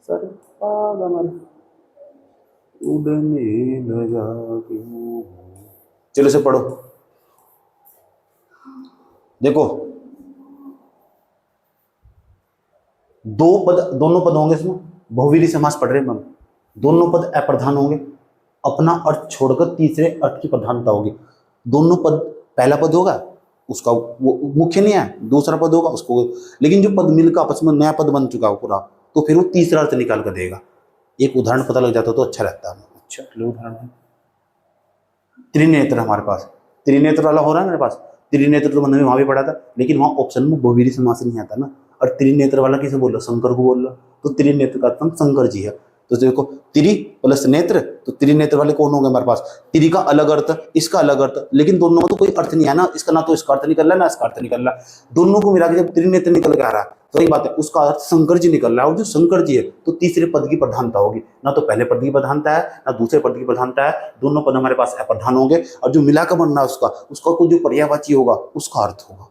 [SPEAKER 1] सर पाग हमारे उड़ने लगा क्यों। चलो से पढ़ो। देखो 2 पद, दोनों पद होंगे इसमें। बहुवीरी समास पढ़ रहे हैं हम। दोनों पद अप्रधान होंगे। अपना अर्थ छोड़कर तीसरे अर्थ की प्रधानता होगी। दोनों पद, पहला पद होगा उसका वो मुख्य नहीं है, दूसरा पद होगा उसको, लेकिन जो पद मिलकर आपस में नया पद बन चुका हो पूरा, तो फिर वो तीसरा अर्थ निकाल कर देगा। एक उदाहरण पता लग जाता तो अच्छा रहता है। अच्छा उदाहरण है त्रिनेत्र। हमारे पास त्रिनेत्र वाला हो रहा है मेरे पास। त्रिनेत्र तो मैंने वहां भी पढ़ा था, लेकिन वहां ऑप्शन में बहुवीरी समास नहीं आता ना। और त्रिनेत्र वाला किसे बोल रहा? शंकर को बोल रहा। तो त्रिनेत्र का अर्थ शंकर जी है। तो देखो तिरी प्लस नेत्र, तो त्रिनेत्र वाले कौन होंगे हमारे पास, तिरी का अलग अर्थ, इसका अलग अर्थ, लेकिन दोनों में तो कोई अर्थ नहीं है ना, इसका ना तो इसका अर्थ निकल रहा है ना इसका अर्थ निकल रहा है, दोनों को मिला के जब त्रिनेत्र निकल के आ रहा है तो सही बात है उसका अर्थ शंकर जी निकल रहा है, और जो शंकर जी है तो तीसरे पद की प्रधानता होगी, ना तो पहले पद की प्रधानता है ना दूसरे पद की प्रधानता है, दोनों पद हमारे पास अप्रधान होंगे, और जो मिलाकर बनना है उसका उसका कोई जो पर्यायवाची होगा उसका अर्थ होगा।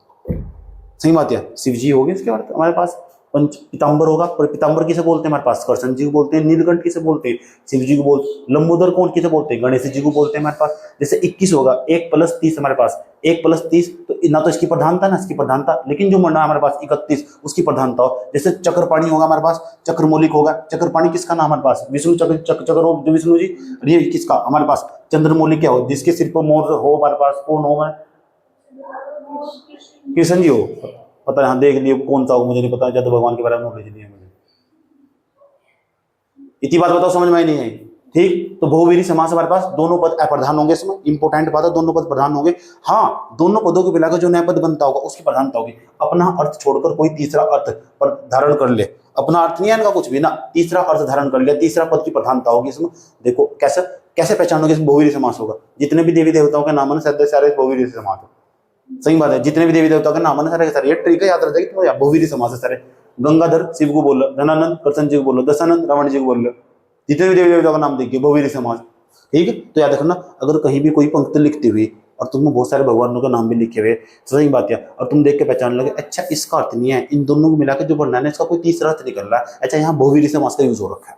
[SPEAKER 1] सही बात है, शिव जी हो गए इसके बाद हमारे पास पंच पीताम्बर होगा, पर पीताम्बर किसे बोलते हैं हमारे पास, कृष्ण जी को बोलते हैं, नीलकंठ किसे बोलते हैं, शिव जी को बोलते, लंबोदर कौन किसे बोलते हैं, गणेश जी को बोलते हैं हमारे पास। जैसे 21 होगा 1 + 30 हमारे पास, 1 + 30 तो ना तो इसकी प्रधानता ना इसकी प्रधानता, लेकिन जो मरना हमारे पास 31 उसकी प्रधानता हो। जैसे चक्रपाणी होगा हमारे पास, चक्रमौलिक होगा, चक्रपाणी किसका नाम हमारे पास, विष्णु चक्र हो जो विष्णु जी, ये किसका हमारे पास चंद्रमौलिक क्या हो, जिसके सिर पर मोर हो हमारे पास, कौन हो, मैं कृष्ण जी हो, पता है देख लिए कौन सा हो मुझे नहीं पता, ज्यादा भगवान के बारे में नॉलेज नहीं है मुझे, इतनी बात बताओ समझ में नहीं आई। ठीक, तो बहुवीरी समास हमारे पास दोनों पद अप्रधान होंगे, इसमें इंपोर्टेंट बात है दोनों पद प्रधान होंगे। हाँ, दोनों पदों को मिलाकर जो नया पद बनता होगा उसकी प्रधानता होगी, अपना अर्थ छोड़कर कोई तीसरा अर्थ पर धारण कर ले, अपना अर्थ नहीं है इनका कुछ भी ना, तीसरा अर्थ धारण कर लिया, तीसरा पद की प्रधानता होगी इसमें। देखो कैसे कैसे पहचानोगे इसमें बहुवीरी समास होगा, जितने भी देवी देवताओं के नाम है सारे बहुवीरी समास हो। सही बात है, जितने भी देवी देवताओं के नाम है सारे सारे, ये ट्रिक है याद रख जाएगी तो बहुवीरी समास है सारे। गंगाधर शिव को बोलो, धनानंद कृष्ण जी को बोलो, दशानंद रावण जी को बोलो, जितने भी देवी देवताओं का नाम देखिए बहुवीरी समास। ठीक है, तो याद रखना अगर कहीं भी कोई पंक्ति लिखती हुई और तुमने बहुत सारे भगवानों का नाम भी लिखे हुए, सही बात है, और तुम देख के पहचान लगे अच्छा इसका अर्थ नहीं है, इन दोनों को मिलाकर जो बनना है इसका कोई तीसरा अर्थ निकल रहा है, अच्छा यहाँ बहुवीरी समास का यूज हो रखा है,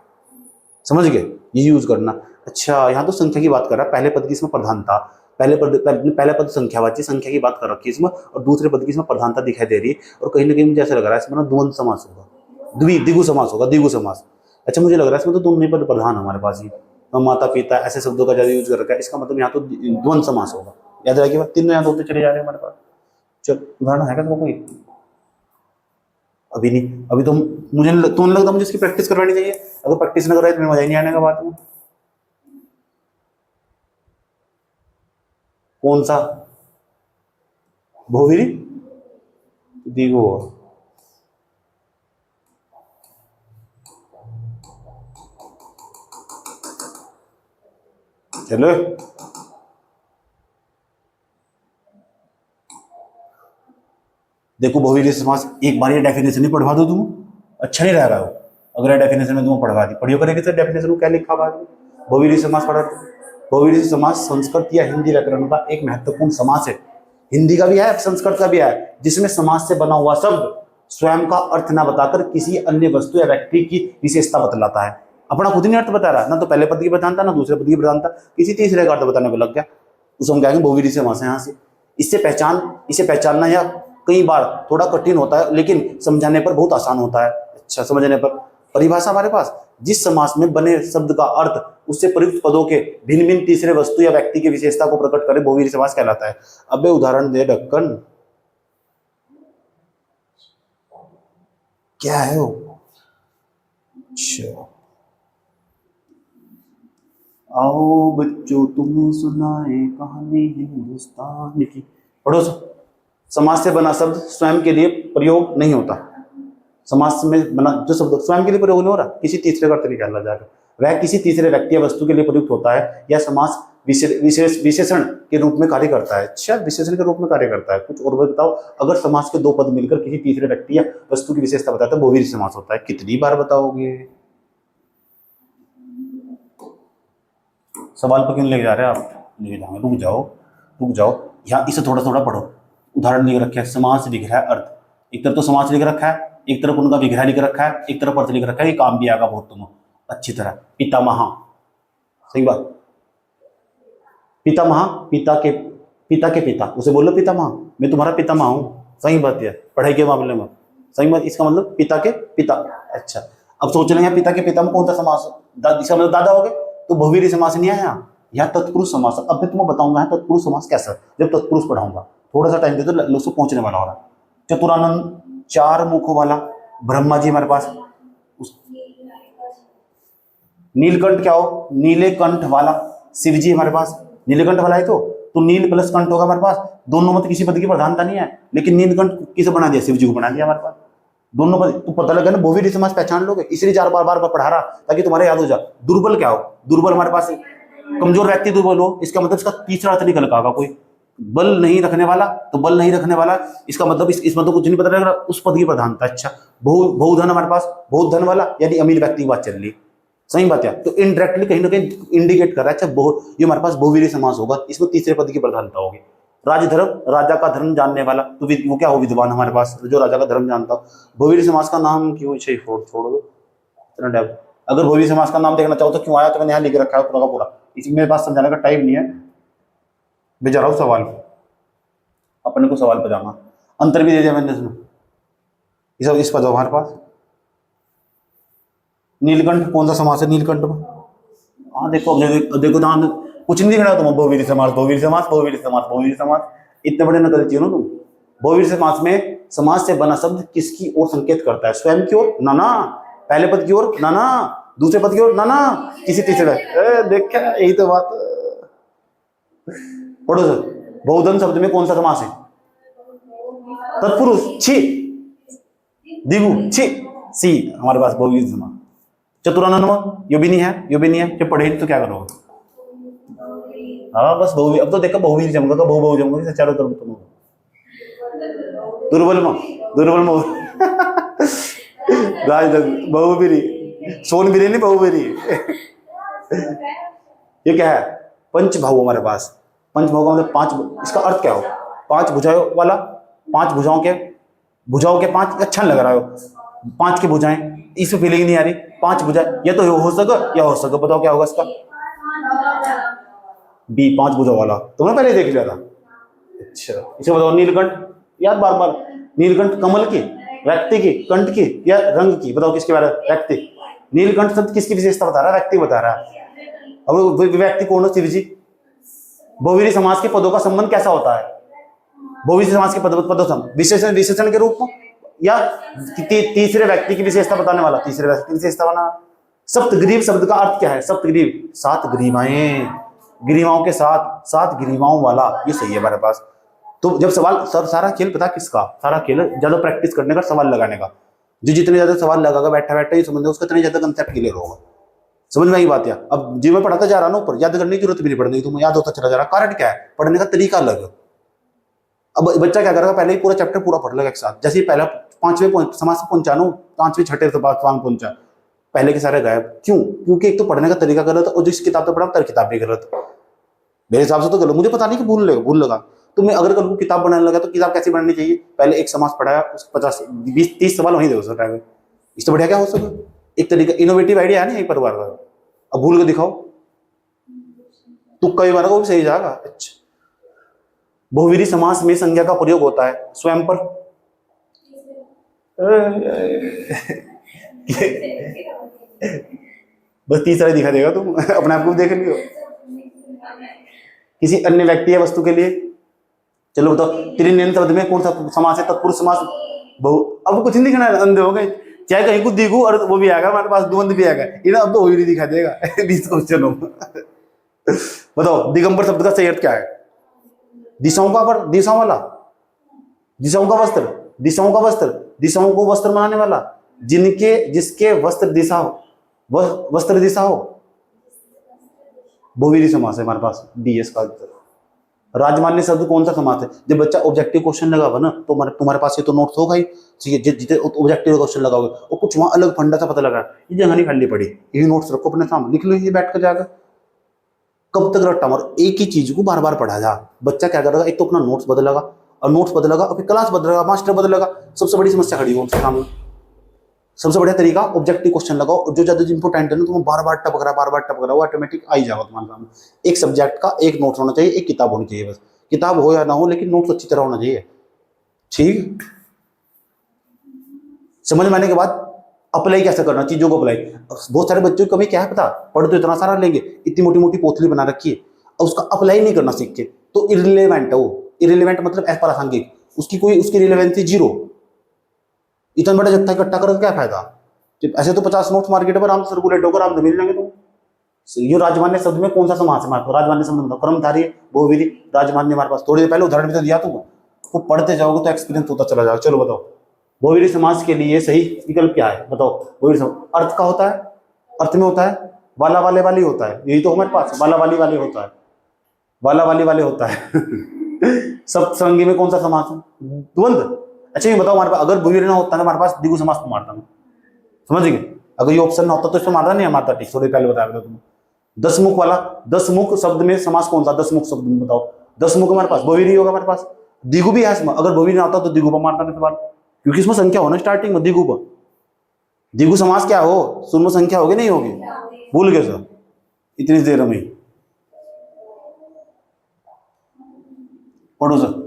[SPEAKER 1] समझ गए, ये यूज करना। अच्छा यहाँ तो संख्या की बात कर रहा है, पहले पद की इसमें प्रधानता, पहले पद संख्यावाची संख्या की बात कर रखी है इसमें, और दूसरे पद की इसमें प्रधानता दिखाई दे रही है, और कहीं ना कहीं मुझे ऐसा लग रहा है इसमें ना द्वंद्व समास होगा, द्विगु समास होगा, द्विगु समास। अच्छा मुझे लग रहा है इसमें तो दोनों ही पद प्रधान हमारे पास ही, माता पिता ऐसे शब्दों का ज्यादा यूज कर रखा है, इसका मतलब यहाँ तो द्वंद्व समास होगा, याद रखिए बात, तीनों यहाँ होते चले जा रहे हैं हमारे पास। चल उदाहरण है क्या कोई, अभी नहीं, अभी तो मुझे तो नहीं लगता मुझे इसकी प्रैक्टिस करवानी चाहिए, अगर प्रैक्टिस न कराए तो मजा ही नहीं आने का बात में। कौन सा बहुवीरी दिगो, चलो देखो बहुवीरी समास एक बार ये डेफिनेशन ही पढ़वा दो तुम, अच्छा नहीं रहेगा वो, अगर ये डेफिनेशन में तुम पढ़वा दी, पढ़ियो करेंगे तो डेफिनेशन को क्या लिखा बाद में, बहुवीरी समास पढ़ा। बहुवीरी समास संस्कृत या हिंदी व्याकरण का एक महत्वपूर्ण समास है, हिंदी का भी है संस्कृत का भी है, जिसमें समास से बना हुआ शब्द स्वयं का अर्थ न बताकर किसी अन्य वस्तु या व्यक्ति की विशेषता बतलाता है, अपना खुद नहीं अर्थ बता रहा, ना तो पहले पद की प्रधानता ना दूसरे पद की प्रधानता, किसी तीसरे का अर्थ बताने को लग गया, उसको हम कहेंगे बहुवीरी समास है। यहाँ से इसे पहचानना या कई बार थोड़ा कठिन होता है, लेकिन समझाने पर बहुत आसान होता है। अच्छा समझने पर परिभाषा हमारे पास, जिस समास में बने शब्द का अर्थ उससे प्रयुक्त पदों के भिन्न भिन्न तीसरे वस्तु या व्यक्ति की विशेषता को प्रकट करे बहुवीरी समास कहलाता है। अबे उदाहरण दे ढक्कन, क्या है वो, अच्छा आओ बच्चों तुम्हें सुनाए कहानी हिंदुस्तान की, पढ़ो। समास से बना शब्द स्वयं के लिए प्रयोग नहीं होता, समास में बना जो शब्द स्वयं के लिए प्रयोग नहीं हो रहा, किसी तीसरे का अर्थ निकाला जाएगा, वह किसी तीसरे व्यक्ति या वस्तु के लिए प्रयुक्त होता है, या समास विशेषण के रूप में कार्य करता है। अच्छा विशेषण के रूप में कार्य करता है, कुछ और बताओ, अगर समास के दो पद मिलकर किसी तीसरे व्यक्ति या वस्तु की विशेषता बताते हैं बहुवीरी समास होता है, कितनी बार बताओगे, सवाल पर क्यों लेके जा रहे हैं आप, ले जाओ, रुक जाओ, यहाँ इसे थोड़ा थोड़ा पढ़ो। उदाहरण लिख रखा है, समास लिख रहा है अर्थ, एक तरफ तो समास लिख रखा है, एक तरफ उनका विग्रह लिख रखा है, एक तरफ अर्थ लिख रखा है, ये काम भी आएगा बहुत तुम्हें अच्छी तरह। पितामह, सही बात, पितामह पिता के पिता, उसे बोलो पितामह, मैं तुम्हारा पितामह हूँ, सही बात है पढ़ाई के मामले में, सही बात, इसका मतलब पिता के पिता। अच्छा अब सोच रहे हैं पिता के पिता में कौन सा समास, इसका मतलब दादा हो गए, तो बहुवीरी समास नहीं है यहाँ तत्पुरुष समास। अब मैं तुम्हें बताऊंगा यहाँ तत्पुरुष समास कैसा, जब तत्पुरुष पढ़ाऊंगा, थोड़ा सा टाइम दे दो, लोग पहुंचने वाला हो रहा है। चतुरानंद, चार मुखों वाला ब्रह्मा जी हमारे पास, नीलकंठ क्या हो, नीले कंठ वाला शिव जी हमारे पास, नीलकंठ वाला है तो नील प्लस कंठ होगा हमारे पास, दोनों में तो किसी पद की प्रधानता नहीं है, लेकिन नीलकंठ किसे बना दिया, शिव जी को बना दिया हमारे पास। दोनों पर तो पता लगा ना, बहुवीरी समास पहचान लोगे, इसलिए चार बार बार बार पढ़ा रहा ताकि तुम्हारे याद हो जाए। दुर्बल क्या हो, दुर्बल हमारे पास कमजोर व्यक्ति दुर्बल हो, इसका मतलब इसका तीसरा अर्थ निकल का कोई बल नहीं रखने वाला, तो बल नहीं रखने वाला इसका मतलब इस मतलब कुछ नहीं पता लग रहा, उस पद की प्रधानता। अच्छा, बहुधन हमारे पास, बहुत धन वाला यानी अमीर व्यक्ति की बात चल रही, सही बात है। तो इनडायरेक्टली कहीं ना कहीं इंडिकेट कर रहा है, अच्छा ये हमारे पास बहुवीरी समास होगा, इसमें तीसरे पद की प्रधानता होगी। राजधर्म, राजा का धर्म जानने वाला, तो वो क्या हो, विद्वान हमारे पास जो राजा का धर्म जानता हो। बहुवीरी समास का नाम क्यों, छोड़ दो अगर बहुवीरी समास का नाम देखना चाहो तो क्यों आया, तो मैंने यहाँ लिख रखा है पूरा का पूरा, इसमें मेरे पास समझाने का टाइम नहीं है, भेजा रहा हूँ सवाल, अपने को सवाल पे जाना, अंतर भी दे दिया मैंने इसमें, इस पर जाओ हमारे पास। नीलकंठ कौन सा समास है नीलकंठ में, हाँ देखो देखो दान कुछ नहीं दिख रहा तुम, बहुवीरी समास बहुवीरी समास बहुवीरी समास बहुवीरी समास, इतने बड़े नकलची हो ना तुम। बहुवीरी समास में समास से बना शब्द किसकी ओर संकेत करता है, स्वयं की ओर ना, पहले पद की ओर ना, दूसरे पद की ओर ना, किसी तीसरे, देख क्या, यही तो बात। पढ़ो सर, बहुधन शब्द में कौन सा समास है, तत्पुरुष छी, दिगु छी, सी हमारे पास बहुवीरी समास। चतुरानन यो भी नहीं है, यो भी नहीं है, जब पढ़े तो क्या करोगे, हाँ बस बहुवीरी, अब तो देखो बहुवीरी जमगा, बहु जमगा, चारों तरफ तुम दुर्बल राज बहुवीरी, सोनवीरी नहीं बहुवीरी। ये क्या है, पंच भाव हमारे पास, पंच भाव का मतलब पांच, इसका अर्थ क्या हो, पांच भुजाओं वाला, पांच भुजाओं के पांच, अच्छा लग रहा हो, पांच की भुजाएं, इसमें फीलिंग नहीं आ रही, पांच भुजाएं, ये तो हो सके या हो सके, बताओ क्या होगा इसका, बी पांच भुजाओं वाला, तुमने पहले देख लिया था। अच्छा इसे बताओ, नीलकंठ, याद बार बार, नीलकंठ कमल की, व्यक्ति की, कंठ की या रंग की, बताओ किसके बारे में, व्यक्ति। नीलकंठ शब्द किसकी विशेषता बता रहा है, व्यक्ति बता रहा है। अब व्यक्ति कौन हो, शिव जी। बहुवीरी समास के पदों का संबंध कैसा होता है, बहुवीरी समास के पदों से विशेषण के रूप में या तीसरे व्यक्ति की विशेषता बताने वाला, तीसरे व्यक्ति की विशेषता बना। सप्तग्रीव शब्द का अर्थ क्या है, सप्तग्रीव, सात ग्रीवाएं, ग्रीवाओं के साथ, सात ग्रीवाओं वाला, ये सही है हमारे पास। तो जब सवाल सारा खेल पता किसका, सारा खेल ज्यादा प्रैक्टिस करने का, सवाल लगाने का, जो जितने ज्यादा सवाल लगागा बैठा बैठा ही समझ, उसका इतना ज्यादा कंसेप्ट क्लियर होगा, समझ में आई बात। या अब जी मैं पढ़ाता जा रहा ना ऊपर, याद करने की जरूरत भी नहीं पड़नी, तुम्हें याद होता चला जा रहा, कारण क्या है, पढ़ने का तरीका अलग। अब बच्चा क्या करेगा, पहले ही पूरा चैप्टर पूरा पढ़ लेगा एक साथ, जैसे ही पहला पांचवें समास से पहुंचा नो, पांचवें छठे से पहुंचा, पहले के सारे गायब, क्यों, क्योंकि एक तो पढ़ने का तरीका गलत, और जिस किताब से पढ़ा तर किताब भी गलत, मेरे हिसाब से तो गलत, मुझे पता नहीं कि भूल लगा। तो मैं अगर कल किताब बनाने लगा तो किताब कैसी बननी चाहिए, पहले एक समास पढ़ाया, उसके 50 20 30 सवाल वहीं दे सकता है, इससे बढ़िया क्या हो सके, एक तरीका इनोवेटिव आइडिया है ना एक परिवार का। अब भूल के दिखाओ, तुक्का भी मारा वो भी सही जाएगा। अच्छा, बहुवीरी समास में संज्ञा का प्रयोग होता है स्वयं पर, बस तीसरा दिखा देगा तुम, अपने आप को देख लियो, किसी अन्य व्यक्ति या वस्तु के लिए। चलो बताओ, त्रिनयन शब्द में कौन सा समास है, तत्पुरुष समास। अब कुछ नहीं दिखना है, अंधे हो गए, चाहे कहीं कुछ दिखू और वो भी आएगा हमारे पास, द्वंद भी आएगा, इन्हें अब तो बहुवीरी दिखा देगा। 20 क्वेश्चन हो। बताओ, दिगंबर शब्द का सही अर्थ क्या है, दिशाओं का, दिशाओं वाला, दिशाओं का वस्त्र, दिशाओं का वस्त्र, दिशाओं को वस्त्र बनाने वाला, जिसके वस्त्र दिशा हो, वह वस्त्र दिशा हो, बहुवीरी समास है हमारे पास, डीएस का उत्तर। राजमान्य शब्द कौन सा समास है, जब बच्चा ऑब्जेक्टिव क्वेश्चन लगावा ना तो तुम्हारे पास ये तो नोट्स होगा ही, जितने ऑब्जेक्टिव क्वेश्चन लगाओगे और कुछ वहां अलग फंडा सा पता लगा, ये जगह नहीं खाली पड़ी, ये नोट्स रखो अपने सामने, लिख लो ये बैठ कर जाकर, कब तक रट्टा मारो, एक ही चीज को बार बार पढ़ा जा। बच्चा क्या करेगा, एक तो अपना नोट्स बदलेगा, और नोट्स बदलेगा और फिर क्लास बदलेगा, मास्टर बदलेगा, सबसे बड़ी समस्या खड़ी हो उसके सामने। सबसे बढ़िया तरीका ऑब्जेक्टिव क्वेश्चन लगाओ, जो ज्यादा इंपोर्टेंट है ना, तुम्हें बार बार टपक रहा, वो ऑटोमेटिक आ ही जाएगा तुम्हारे सामने। एक सब्जेक्ट का एक नोट्स होना चाहिए, एक किताब होनी चाहिए, बस किताब हो या ना हो लेकिन नोट्स अच्छी तरह होना चाहिए, ठीक। समझ में आने के बाद अप्लाई कैसे करना, चीजों को अप्लाई। बहुत सारे बच्चों की कमी क्या है पता, पढ़ तो इतना सारा लेंगे, इतनी मोटी मोटी पोथली बना रखी है, और उसका अप्लाई नहीं करना सीख के, तो इररिलेवेंट है वो। इररिलेवेंट मतलब अप्रासंगिक, उसकी रिलेवेंसी जीरो। इतना बड़ा जत्था इकट्ठा कर क्या फायदा, ऐसे तो 50 नोट्स मार्केट पर आराम से सर्कुलेट होकर आराम से मिल जाएंगे। तो ये राजमान्य शब्द में कौन सा समास है हमारे पास, राजमान्य शब्द मतलब कर्मधारी, बहुवीरी, राजमान्य हमारे पास। थोड़ी देर पहले उदाहरण भी तो दिया तुमको, वो पढ़ते जाओगे तो एक्सपीरियंस होता चला जाएगा। चलो बताओ, बहुवीरी समास के लिए सही विकल्प क्या है बताओ? बहुवीरी समास अर्थ का होता है, अर्थ में होता है, वाला वाले वाली होता है, यही तो हमारे पास वाला वाली वाली होता है, वाला वाली वाले होता है। सप्तसंगी में कौन सा समास है? द्वंद्व। अच्छा ये बताओ, हमारे पास अगर बहुवीरी ना होता ना हमारे पास द्विगु समास तो मारता ना, समझ गए? अगर ये ऑप्शन ना होता तो इसमें मारता नहीं मारता। ठीक, थोड़ी पहले बताया तुम्हें। दसमुख वाला, दसमुख शब्द में समास कौन सा? दसमुख शब्द में बताओ। दसमुख हमारे पास बहुवीरी होगा, हमारे पास द्विगु भी है इसमें। अगर बहुवीरी ना होता तो द्विगु पर मारता नहीं सवाल, क्योंकि इसमें संख्या हो ना स्टार्टिंग में द्विगु पर। द्विगु समास क्या हो? शून्य संख्या होगी नहीं होगी? भूल गए सर इतनी देर में? पढ़ो सर।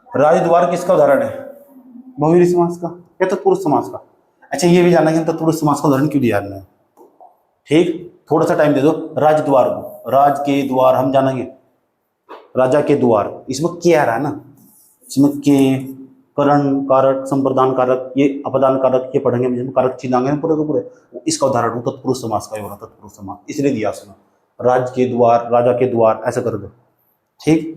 [SPEAKER 1] राजद्वार किसका उदाहरण है? बहुवीरी समास का या तत्पुरुष समास का? अच्छा ये भी जानना कि तत्पुरुष समास का उदाहरण क्यों दिया है? ठीक, थोड़ा सा टाइम दे दो। राजद्वार को, राज के द्वार हम जानेंगे, राजा के द्वार। इसमें क्या आ रहा है ना, इसमें के करण कारक, संप्रदान कारक, ये अपदान कारक, ये पढ़ेंगे जिसमें कारक चिन्हांगे पूरे के पूरे। इसका उदाहरण हो तत्पुरुष समास का, होगा तत्पुरुष समास, इसलिए दिया उसने। राज के द्वार, राजा के द्वार, ऐसा कर दो। ठीक,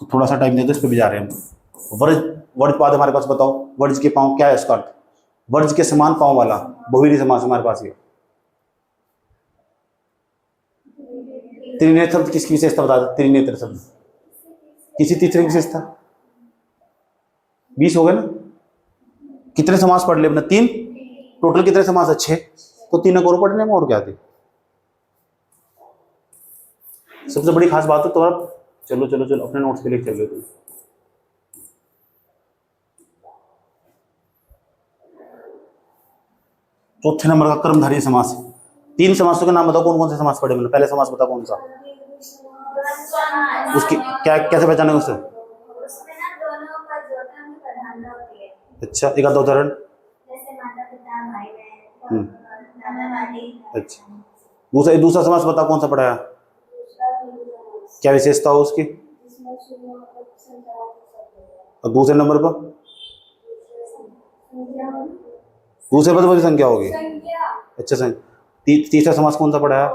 [SPEAKER 1] तो थोड़ा सा टाइम दे दो, इस पर भी जा रहे हैं हम। वर्ज, वर्जपाद हमारे पास बताओ। वर्ज के पांव क्या है इसका अर्थ? वर्ज के समान पांव वाला बहुवीरी समास हमारे पास ये। त्रिनेत्र शब्द किसकी विशेषता बता दो? त्रिनेत्र शब्द किसी तीसरे की विशेषता? 20 हो गए ना? कितने समास पढ़ ले अपने? 3। टोटल कितने समास है? 6। तो 3 और पढ़ने में और क्या थी? सबसे बड़ी खास बात है तो आप चलो चलो चलो अपने नोट्स के लिए चल रहे तुम। चौथे नंबर का कर्मधारय समास। 3 समासों के नाम बताओ, कौन कौन से समास पढ़े मैंने? पहले समास बताओ कौन सा? उसकी क्या, कैसे पहचाने उसे? अच्छा, एक आधा उदाहरण। अच्छा, दूसरा समास बताओ कौन सा पढ़ाया? क्या विशेषता हो उसकी? और दूसरे नंबर पर? दूसरे पद पर संख्या होगी। अच्छा संख्या। तीसरा समास कौन सा पढ़ाया?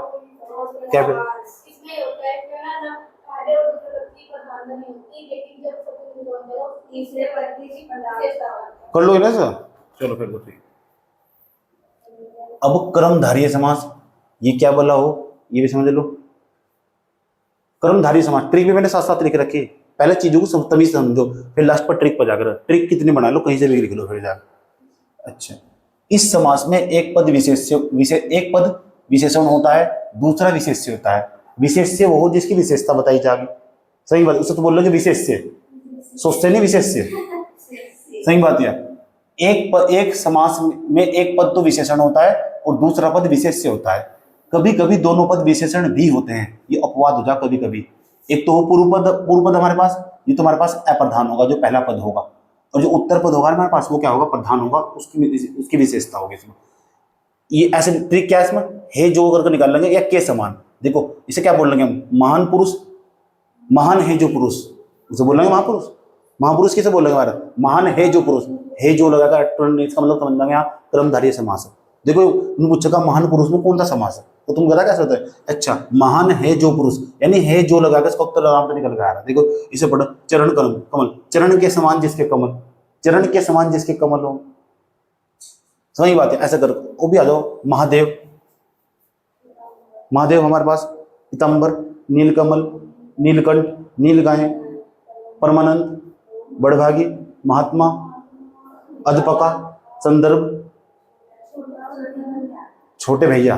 [SPEAKER 1] क्या फिर? कर लो ना सर, चलो फिर बताइए। अब कर्मधारय समास, ये क्या बोला हो ये भी समझ लो। कर्मधारय समास ट्रिक भी मैंने साथ साथ लिख रखी। पहले चीजों को तमीज समझो, फिर लास्ट पर ट्रिक पर जाकर ट्रिक कितनी बना लो, कहीं से भी लिख लो फिर जाकर। अच्छा, इस समास में एक पद विशेषण होता है, दूसरा विशेष्य होता है। विशेष्य वो हो जिसकी विशेषता बताई जाएगी। सही बात, उसे तो बोल रहे विशेष्य, सोचते नहीं विशेष्य। सही बात है। एक समास में एक पद तो विशेषण होता है और दूसरा पद विशेष्य होता है। कभी कभी दोनों पद विशेषण भी होते हैं, ये अपवाद हो जाए कभी कभी। एक तो पूर्व पद हमारे पास, ये तो हमारे पास अप्रधान होगा जो पहला पद होगा, और जो उत्तर पद होगा हमारे पास वो क्या होगा? प्रधान होगा, उसकी विशेषता होगी इसमें। ये ऐसे ट्रिक क्या है इसमें? हे जो करके निकाल लेंगे या के समान। देखो इसे क्या बोल लेंगे हम? महान पुरुष, महान है जो पुरुष, उसे बोलेंगे महापुरुष। महापुरुष किसे बोलेंगे? हमारा महान है जो पुरुष, हे जो लगाकर इसका मतलब समझना यहाँ कर्मधारय समास है। देखो उन्होंने पूछा महान पुरुष में कौन सा समास है, तो तुम गला कैसे होता है? अच्छा, महान है जो पुरुष, यानी है जो लगाकर इसका उत्तर आराम से निकल के आ रहा है। देखो इसे पढ़ो, चरण कमल, चरण के समान जिसके कमल, चरण के समान जिसके कमल हो। समझ बात है? ऐसा करो। वो भी आ जाओ। महादेव, महादेव हमारे पास पीताम्बर, नीलकमल, नीलकंठ, नीलगाय, परमानंद, बड़भागी, महात्मा, अधपका, संदर्भ, छोटे भैया।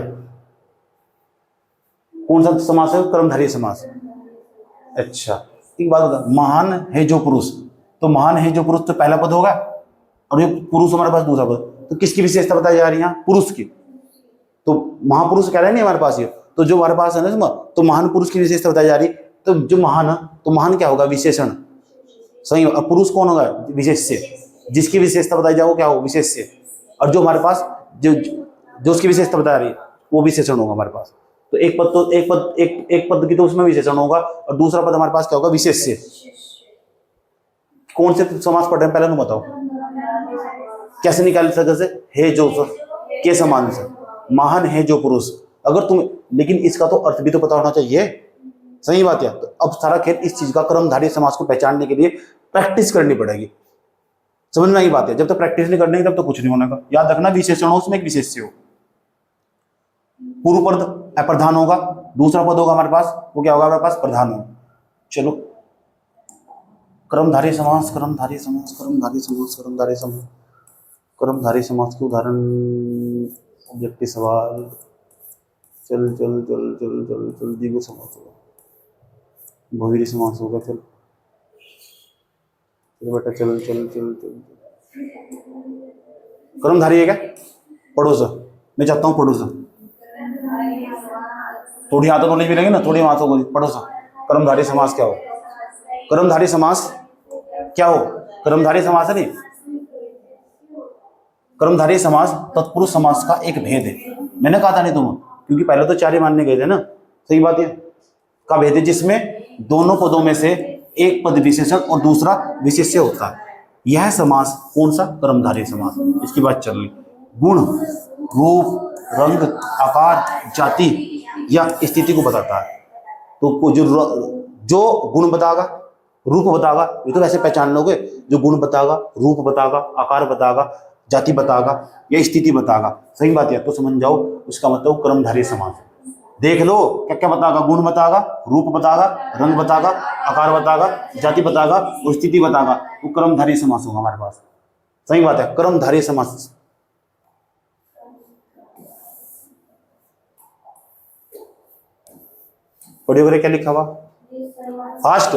[SPEAKER 1] कौन सा समास है? कर्मधारय समास। अच्छा एक बात बता, महान है जो पुरुष, तो महान है जो पुरुष तो पहला पद होगा, और ये पुरुष हमारे पास दूसरा पद। तो किसकी विशेषता बताई जा रही है? पुरुष की। तो महापुरुष कह रहे नहीं हमारे पास ये, तो जो हमारे पास है ना तो महान पुरुष की विशेषता बताई जा रही। तो जो महान है तो महान क्या होगा? विशेषण। सही। और पुरुष कौन होगा? विशेष्य। जिसकी विशेषता बताई जाए वो क्या होगा? विशेष्य। और जो हमारे पास जो उसकी विशेषता बता रही है वो विशेषण होगा हमारे पास। तो एक पद की तो उसमें विशेषण होगा, और दूसरा पद हमारे पास क्या होगा? विशेष्य। कौन से समास पढ़ रहे हैं पहले तो बताओ, कैसे निकाल सकते से? हे जो के समान से, महान है जो पुरुष। अगर तुम, लेकिन इसका तो अर्थ भी तो पता होना चाहिए। सही बात है। तो अब सारा खेल इस चीज का कर्मधारय समास को पहचानने के लिए प्रैक्टिस करनी पड़ेगी। समझ में आई बात है? जब तक प्रैक्टिस नहीं करनी तब तो कुछ नहीं होने का। याद रखना, विशेषण हो उसमें एक विशेष्य हो। पूर्व पद अप्रधान होगा, दूसरा पद होगा हमारे पास, वो क्या होगा हमारे पास? प्रधान हो। चलो, कर्मधारय समास, कर्मधारय समास, कर्मधारय समास, कर्मधारय समास, कर्मधारय समास के उदाहरण, ऑब्जेक्टिव सवाल। चल चल चल चल चल चल, द्विगु समास होगा, बहुव्रीहि समास होगा। चल बेटा, चल चल चल चल। कर्मधारय है क्या? पढ़ो सर, मैं चाहता हूँ पढ़ो सर, थोड़ी हाथों नॉलेज मिलेंगे ना, थोड़ी हाथों को पढ़ो सर। कर्मधारय समास क्या हो? कर्मधारय समास क्या हो? कर्मधारय समास है नहीं, कर्मधारय समास तत्पुरुष समास का एक भेद है। मैंने कहा था नहीं तुम्हें, क्योंकि पहले तो 4 ही मानने गए थे ना, सही बात है। का भेद है जिसमें दोनों पदों में से एक पद विशेषण और दूसरा विशेष्य होता है। यह समास कौन सा? कर्मधारय समास। इसकी बात चल रही। गुण, रूप, रंग, आकार, जाति या स्थिति को बताता है। तो जो गुण बताएगा, रूप बताएगा, ये तो वैसे पहचान लोगे। जो गुण बताएगा, रूप बताएगा, आकार बताएगा, जाति बताएगा या स्थिति बताएगा, सही बात है, तो समझ जाओ उसका मतलब कर्मधारय समास। देख लो क्या क्या बताएगा? गुण बताएगा, रूप बताएगा, रंग बताएगा, आकार बताएगा, जाति बताएगा और स्थिति बताएगा, वो कर्मधारय समास होगा हमारे पास। सही बात है, कर्मधारय समास। पढ़िए क्या लिखा हुआ? फास्ट,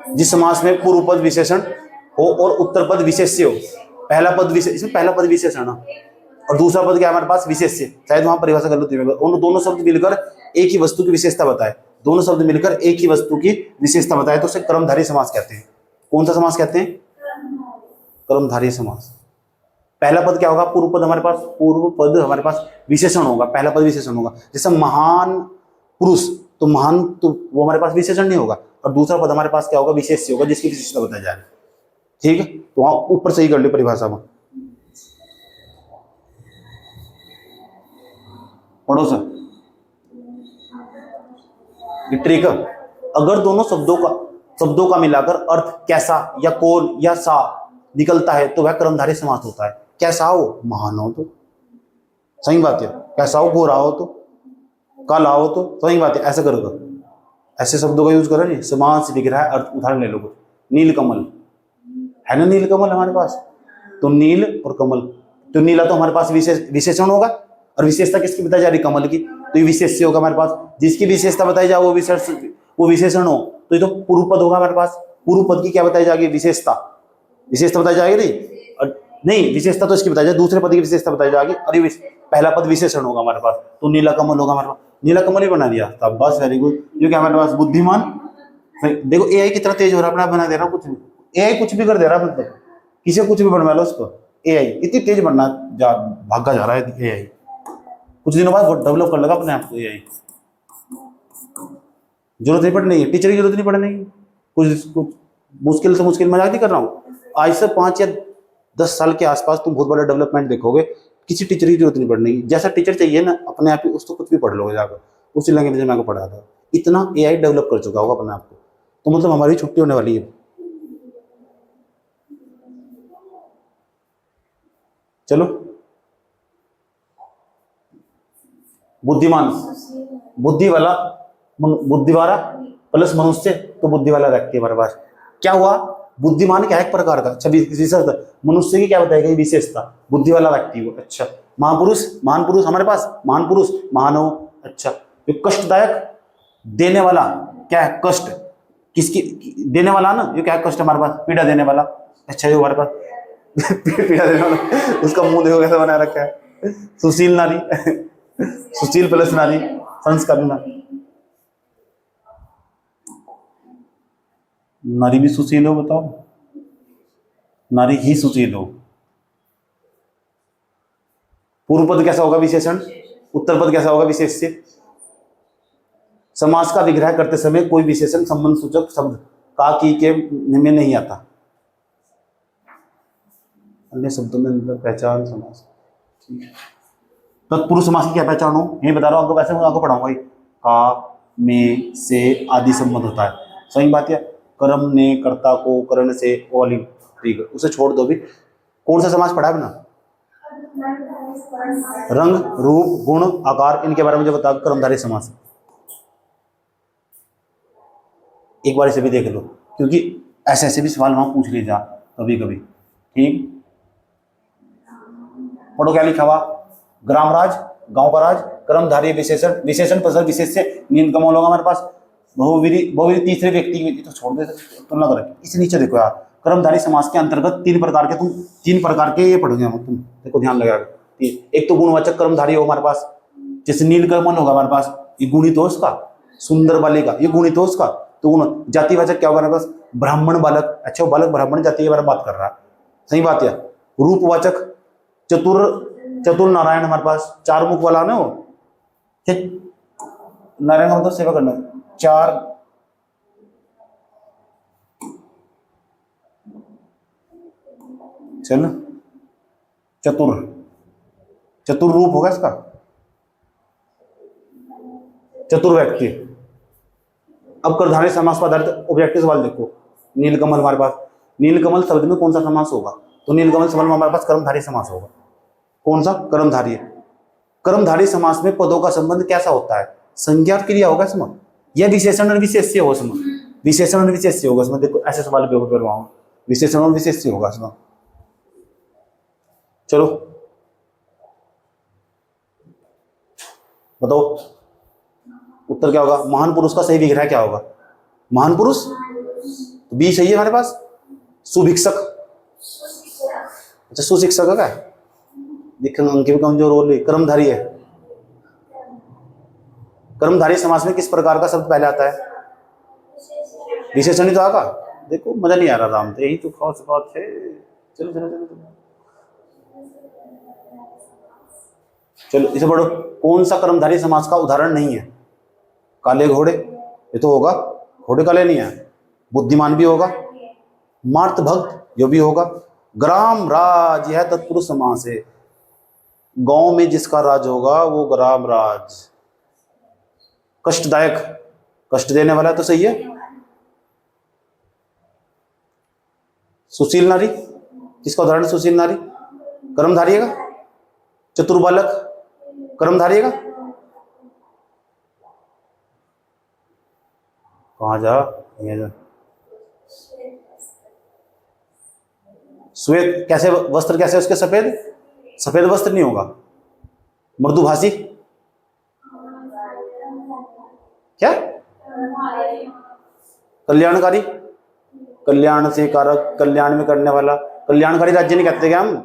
[SPEAKER 1] जिस समास में पूर्व पद विशेषण हो और उत्तर पद विशेष्य हो। पहला पद विशेषण, पहला पद विशेषण और दूसरा पद क्या हमारे पास? विशेष्य। शायद वहां परिभाषा कर लो थी, उन दोनों शब्द मिलकर एक ही वस्तु की विशेषता बताए। दोनों शब्द मिलकर एक ही वस्तु की विशेषता बताए तो उसे कर्मधारय समास कहते हैं। कौन सा समास कहते हैं? कर्मधारय समास। पहला पद क्या होगा? पूर्व पद हमारे पास, पूर्व पद हमारे पास विशेषण होगा, पहला पद विशेषण होगा। जैसे महान पुरुष, तो महान तो वो हमारे पास विशेषण नहीं होगा, और दूसरा पद हमारे पास क्या होगा? विशेष्य होगा, जिसकी विशेषता बताई जा रही है। ठीक है, तो वहां ऊपर से ही कर लो परिभाषा में। पढ़ो सर, ट्रिक। अगर दोनों शब्दों का मिलाकर अर्थ कैसा या कौन या सा निकलता है तो वह कर्मधारय समास होता है। कैसा हो? महान हो तो, सही बात है। कैसा हो? गोरा हो तो, काला हो तो, सही बात है। ऐसा करोगे, ऐसे शब्दों का यूज करो। नहीं, समास दिख रहा है, अर्थ उदाहरण ले लो। नीलकमल है ना, नीलकमल हमारे पास, तो नील और कमल, तो नीला तो हमारे पास विशेषण होगा, और विशेषता किसकी बताई जा रही? कमल की, तो ये विशेष्य होगा हमारे पास। जिसकी विशेषता बताई जाए वो विशेषण हो, तो ये तो पूर्व पद होगा हमारे पास। पूर्व पद की क्या बताई जाएगी? विशेषता। विशेषता बताई जाएगी नहीं, विशेषता तो इसकी बताई जाए, दूसरे पद की विशेषता बताई जाएगी, और ये पहला पद विशेषण होगा हमारे पास, तो नीला कमल होगा हमारे पास। नीला कमल ही बना दिया, तब बस वेरी गुड। जो क्या हमारे पास? बुद्धिमान। देखो एआई कितना तेज हो रहा है, अपना बना दे रहा हूँ कुछ भी। एआई कुछ भी कर दे रहा है, मतलब किसी कुछ भी बनवा लो उसको। एआई इतनी तेज भागा जा रहा है एआई, कुछ दिनों बाद डेवलप कर लगा अपने आप को एआई। जरूरत नहीं पड़नी है, टीचर की जरूरत नहीं पड़ने की। कुछ मुश्किल से मुश्किल मजाक नहीं कर रहा हूँ। आज से 5 या 10 साल के आसपास तुम बहुत बड़ा डेवलपमेंट देखोगे, किसी टीचर की जरूरत नहीं पड़ने की। जैसा टीचर चाहिए ना, अपने आप ही उसको कुछ भी पढ़ लोगे जाकर, उसी लैंग्वेज में आगे पढ़ा था। इतना एआई डेवलप कर चुका होगा अपने आप को, तो मतलब हमारी छुट्टी होने वाली है। चलो, बुद्धिमान, बुद्धि वाला, बुद्धि वाला प्लस मनुष्य, तो बुद्धि वाला व्यक्ति हमारे पास क्या हुआ? बुद्धिमान क्या है? एक प्रकार का। अच्छा, मनुष्य की क्या बताएगा? विशेषता, बुद्धि वाला व्यक्ति वो। अच्छा, महापुरुष, महान पुरुष हमारे पास, महान पुरुष, मानव। अच्छा, जो कष्टदायक, देने वाला क्या है? कष्ट। किसकी? देने वाला ना, ये क्या है? कष्ट हमारे पास, पीड़ा देने वाला। अच्छा, ये हमारे पास पीड़ा देने वाला, उसका मुंह देखो कैसा बना रखा है। सुशील नारी सुशील प्लस नारी, संस्कारी नारी। नारी भी सुशील हो? बताओ, नारी ही सुशील हो। पूर्व पद कैसा होगा? विशेषण। उत्तर पद कैसा होगा? विशेष्य। समास का विग्रह करते समय कोई विशेषण संबंध सूचक शब्द का की के में नहीं आता। अन्य शब्दों में अंतर पहचान समास। ठीक है, तत्पुरुष समास की क्या पहचान हो? ये बता रहा हूँ आपको, वैसे मैं आपको पढ़ाऊंगा। का, में, से आदि संबंध होता है, सही बात है। कर्म ने कर्ता को करण से वो वाली, ठीक है उसे छोड़ दो भी। कौन सा समास पढ़ा है अपना? रंग, रूप, गुण, आकार, इनके बारे में मुझे बता। कर्मधारय समास एक बार इसे भी देख लो, क्योंकि ऐसे ऐसे भी सवाल वहां पूछ ले जा कभी कभी। ठीक, पढ़ो क्या लिखा हुआ। ग्रामराज, गांव का राज, कर्मधारय विशेषण, विशेषण प्रसर विशेष से नींद कम होगा हमारे पास। बहुविधि, बहुविधि तीसरे व्यक्ति की, तो छोड़ दे तुलना कर। इस नीचे देखो यार, कर्मधारय समास के अंतर्गत तीन प्रकार के ये पढ़ोगे हम, तुम देखो ध्यान लगाओ। एक तो गुणवाचक कर्मधारय हो हमारे पास, जैसे नीलकमल होगा हमारे पास, ये गुणितोष का। सुंदर बालिका, ये गुणितोष का। तो गुण जातिवाचक क्या होगा हमारे पास? ब्राह्मण बालक, अच्छा बालक ब्राह्मण जाति के बारे में बात कर रहा है, सही बात है। रूपवाचक चतुर नारायण, हमारे पास चार मुख वाला ना वो, नारायण का मतलब सेवा करना, चार चल चतुर रूप होगा इसका, चतुर व्यक्ति। अब कर्मधारय समास पर आधारित ऑब्जेक्टिव सवाल देखो। नीलकमल हमारे पास, नीलकमल शब्द में कौन सा समास होगा? तो नीलकमल शब्द में हमारे पास कर्मधारय समास होगा। कौन सा? कर्मधारय। कर्मधारय समास में पदों का संबंध कैसा होता है? संज्ञा और क्रिया होगा इसमें, यह विशेषण और विशेष्य होगा इसमें, विशेषण और विशेष्य होगा इसमें। देखो ऐसे सवाल पेपर करवाऊंगा, विशेषण और विशेष्य होगा इसमें। चलो बताओ उत्तर क्या होगा? महान पुरुष का सही विग्रह क्या होगा? महान पुरुष बी सही है हमारे पास। सुभिक्षक, अच्छा सुशिक्षक है क्या? देखो अंक भी कमजोर हो रही। कर्मधारी है, कर्मधारय समास में किस प्रकार का शब्द पहले आता है? विशेषण ही तो आगा। देखो मजा नहीं आ रहा राम, यही तो खास बात है। चलो चलो चलो चलो चलो इसे पढ़ो। कौन सा कर्मधारय समास का उदाहरण नहीं है? काले घोड़े, ये तो होगा, घोड़े काले नहीं है। बुद्धिमान भी होगा, मार्त भक्त जो भी होगा। ग्राम राज, यह तत्पुरुष समास है। गांव में जिसका राज होगा वो ग्राम राज। कष्टदायक, कष्ट देने वाला, तो सही है। सुशील नारी, किसका उदाहरण? सुशील नारी कर्मधारय का। चतुर बालक कर्मधारय का। कहां जा, ये जा। श्वेत, कैसे वस्त्र, कैसे उसके सफेद? सफेद वस्त्र नहीं होगा। मृदुभाषी, क्या? कल्याणकारी, कल्याण से कारक, कल्याण में करने वाला। कल्याणकारी राज्य नहीं कहते क्या हम?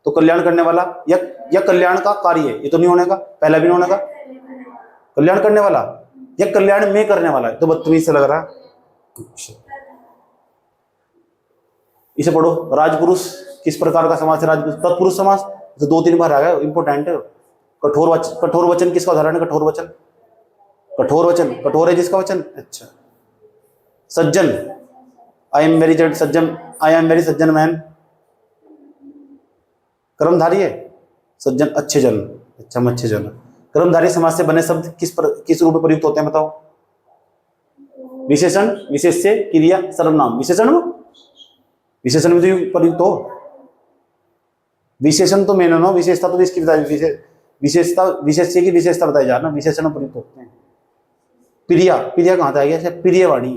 [SPEAKER 1] तो कल्याण करने वाला या कल्याण का कार्य, ये तो नहीं होने का, पहला भी नहीं होने का। कल्याण करने वाला या कल्याण में करने वाला, तो बदतमीज से लग रहा है। इसे पढ़ो। राजपुरुष किस प्रकार का समास है? राजपुरुष तत्पुरुष समास, तो दो तीन बार आ गया, इंपोर्टेंट है। कठोर वचन किसका उदाहरण है? कठोर वचन, कठोर वचन, कठोर है जिसका वचन। अच्छा सज्जन, I am very Sajjan, I am very Sajjan man, कर्मधारय है। सज्जन अच्छे जन, अच्छा हम अच्छे जन। कर्मधारय समास से बने शब्द किस रूप में प्रयुक्त होते हैं बताओ? विशेषण, विशेष्य, क्रिया, सर्वनाम। विशेषण में तो प्रयुक्त हो। विशेषण तो मेन हो, विशेषता तो इसकी बताई, विशेषता विशेष्य की विशेषता बताई जा रहा, विशेषण प्रयुक्त होते हैं। प्रिया, प्रिया कहां था? गया प्रियवाणी,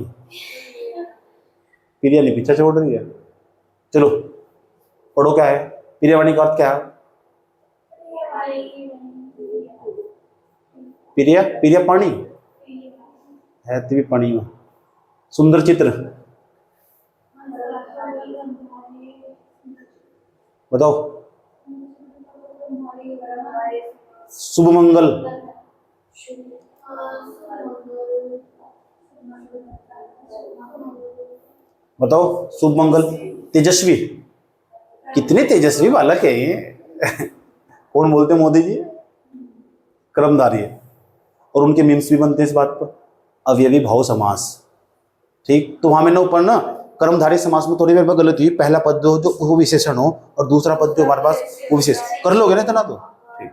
[SPEAKER 1] प्रिया नहीं पीछे छोड़ रही है। चलो पढ़ो क्या है प्रियवाणी का अर्थ क्या है? प्रिया, प्रिय पानी है, तो भी पानी में। सुंदर चित्र बताओ। शुभ मंगल, बताओ शुभ मंगल। तेजस्वी, कितने तेजस्वी बालक है ये। कौन बोलते हैं? मोदी जी। कर्मधारय है, और उनके मीम्स भी बनते हैं इस बात पर। अवयवी भाव समास, ठीक। तो वहां मैंने ऊपर ना कर्मधारय समास में थोड़ी देर में गलती हुई। पहला पद जो वो विशेषण हो और दूसरा पद जो हमारे पास वो विशेष, कर लोगे ना इतना तो ठीक।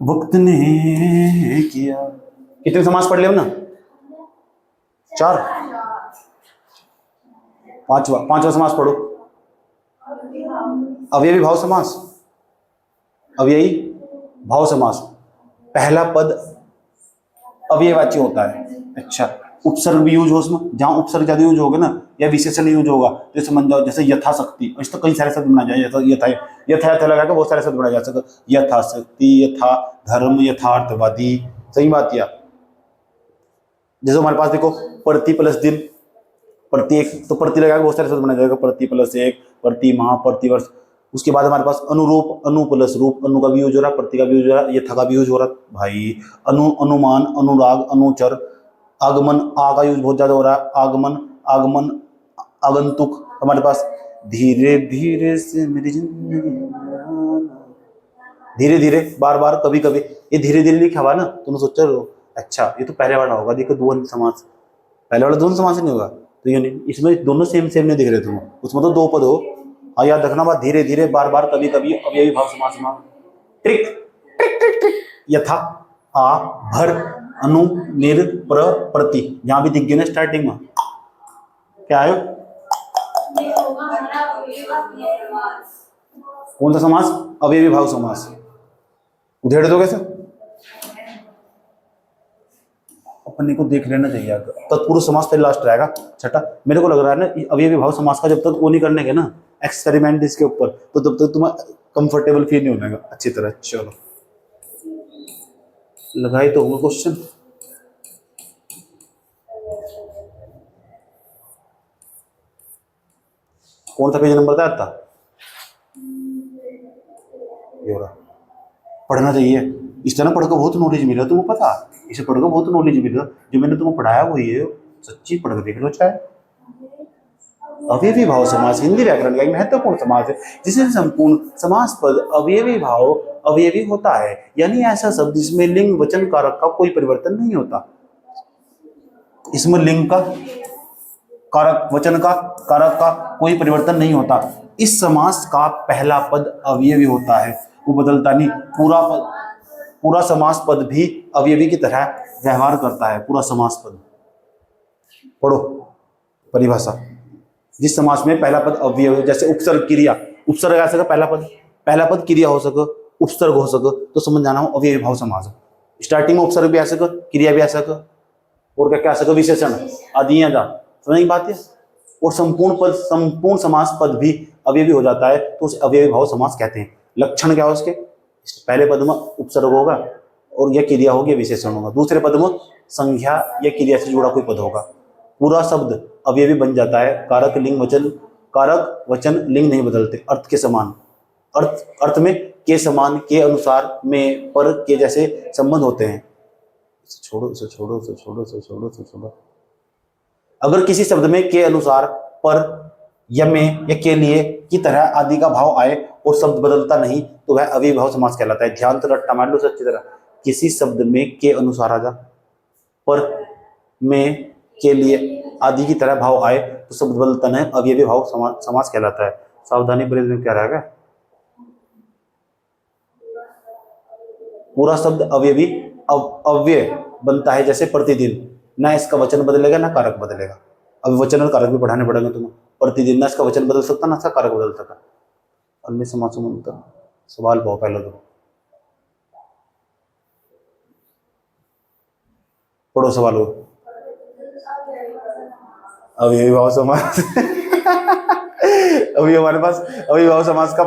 [SPEAKER 1] वक्त ने किया। कितने समास पढ़ ले हम ना? 4। पांचवा समास पढ़ो। अवयवी भाव समास। अवयवी भाव समास, पहला पद अव्ययवाची होता है। अच्छा, उपसर्ग भी यूज हो उसमें, जहां उपसर्ग ज्यादा यूज होगा ना या विशेषण यूज होगा तो समझ जाओ, जैसे यथाशक्ति, इस तो कई सारे शब्द बना जाए, यथा यथा लगा के बहुत सारे शब्द बनाए जा सकते, यथाशक्ति, यथा धर्म, यथार्थवादी। सही बात किया। जैसे हमारे पास देखो प्रति प्लस दिन, प्रति एक, तो प्रति लगा के बहुत सारे शब्द बनाया जाएगा, प्रति प्लस एक, प्रति माह, प्रति वर्ष। उसके बाद हमारे पास अनुरूप, अनु प्लस रूप, अनु का भी यूज हो रहा है, प्रति का भी यूज हो रहा है, यथा का भी यूज हो रहा है भाई। अनुमान, अनुराग, अनुचर, आगमन, आ का यूज बहुत ज्यादा हो रहा है, आगमन, आगमन, आगंतुक। हमारे पास धीरे धीरे से मेरी जिंदगी, धीरे धीरे, बार बार, कभी कभी। ये धीरे धीरे लिखा हुआ ना, तुम सोच रहे हो अच्छा ये तो पहले वाला होगा, देखो द्वंद्व समास, पहले वाला द्वंद्व समास नहीं होगा, तो ये नहीं, इसमें दोनों सेम नहीं दिख रहे तुम, उसमें तो 2 पद हो। हाँ याद रखना बात, धीरे धीरे, बार बार, कभी कभी, अवयवी भाव समास में। ट्रिक ट्रिक ट्रिक ट्रिक, यथा, आ, भर, अनु, निर, प्र, प्रति, यहां भी दिख गए ना स्टार्टिंग में, क्या आयो? कौन सा समास? अवयवी भाव समास। उधेड़ दो कैसे? अपने को देख लेना चाहिए। तत्पुरुष समास फिर लास्ट रहेगा छठा। मेरे को लग रहा है ना अवयवी भाव समास का जब तक वो नहीं करने के ना एक्सपेरिमेंट इसके ऊपर, तो तब तक तुम्हें कंफर्टेबल फील नहीं होगा अच्छी तरह। चलो लगाए तो होगा क्वेश्चन। कौन सा पेज नंबर था? ये रहा। पढ़ना चाहिए, इस तरह पढ़कर बहुत नॉलेज मिला तुम्हें, पता, इसे पढ़कर बहुत नॉलेज मिला। जो मैंने तुम्हें पढ़ाया वो ये सच्ची पढ़कर देख लो। चाहे अवयवी भाव समास हिंदी व्याकरण का एक महत्वपूर्ण समास है जिसमें संपूर्ण समास पद अवयवी भाव अवयवी होता है, यानी ऐसा शब्द जिसमें लिंग वचन कारक का कोई परिवर्तन नहीं होता। इसमें लिंग का, कारक, वचन का, कारक का कोई परिवर्तन नहीं होता। इस समास का पहला पद अवयवी होता है, वो बदलता नहीं। पूरा समास पद भी अवयवी की तरह व्यवहार करता है। पूरा समास पद पढ़ो परिभाषा। जिस समास में पहला पद अवयवी, जैसे उपसर्ग क्रिया, उपसर्ग आ सके पहला पद क्रिया हो सके, उपसर्ग हो सके, तो समझ जाना हो अवयवी भाव समास है। स्टार्टिंग में उपसर्ग भी आ सके, क्रिया भी आ सके, और क्या क्या आ सके, विशेषण आदि आ जा, समझ की बात है। और संपूर्ण समास पद भी अवयवी हो जाता है तो उसे अवयवी भाव समास कहते हैं। लक्षण क्या हो उसके? पहले पद में उपसर्ग होगा और यह क्रिया होगी, विशेषण होगा। दूसरे पद में संज्ञा या क्रिया से जुड़ा कोई पद होगा। पूरा शब्द अवयवी बन जाता है। कारक वचन लिंग नहीं बदलते, अर्थ के समान, अर्थ में के समान, के अनुसार, में, पर, के जैसे संबंध होते हैं। छोड़ो। अगर किसी शब्द में के अनुसार, पर या में या के लिए की तरह आदि का भाव आए और शब्द बदलता नहीं तो वह अवयवी भाव समास कहलाता है। ध्यान तो रट्टा मार लो अच्छी तरह। किसी शब्द में के अनुसार आ जा, पर, में, के लिए आदि की तरह भाव आए तो शब्द बदलता नहीं, अवयवी भाव समास कहलाता है। सावधानी ब्रेज में क्या रहेगा? पूरा शब्द अवयवी अव्यय बनता है, जैसे प्रतिदिन, ना इसका वचन बदलेगा ना कारक बदलेगा। अब वचन और कारक भी पढ़ाने पड़ेंगे तुम्हें। प्रतिदिन, ना इसका वचन बदल सकता ना इसका कारक बदल सकता। अन्य समास में सवाल बहुत पहले तो पढ़ो सवाल हो। अवयवी भाव समास अभी हमारे पास अवयवी भाव समास का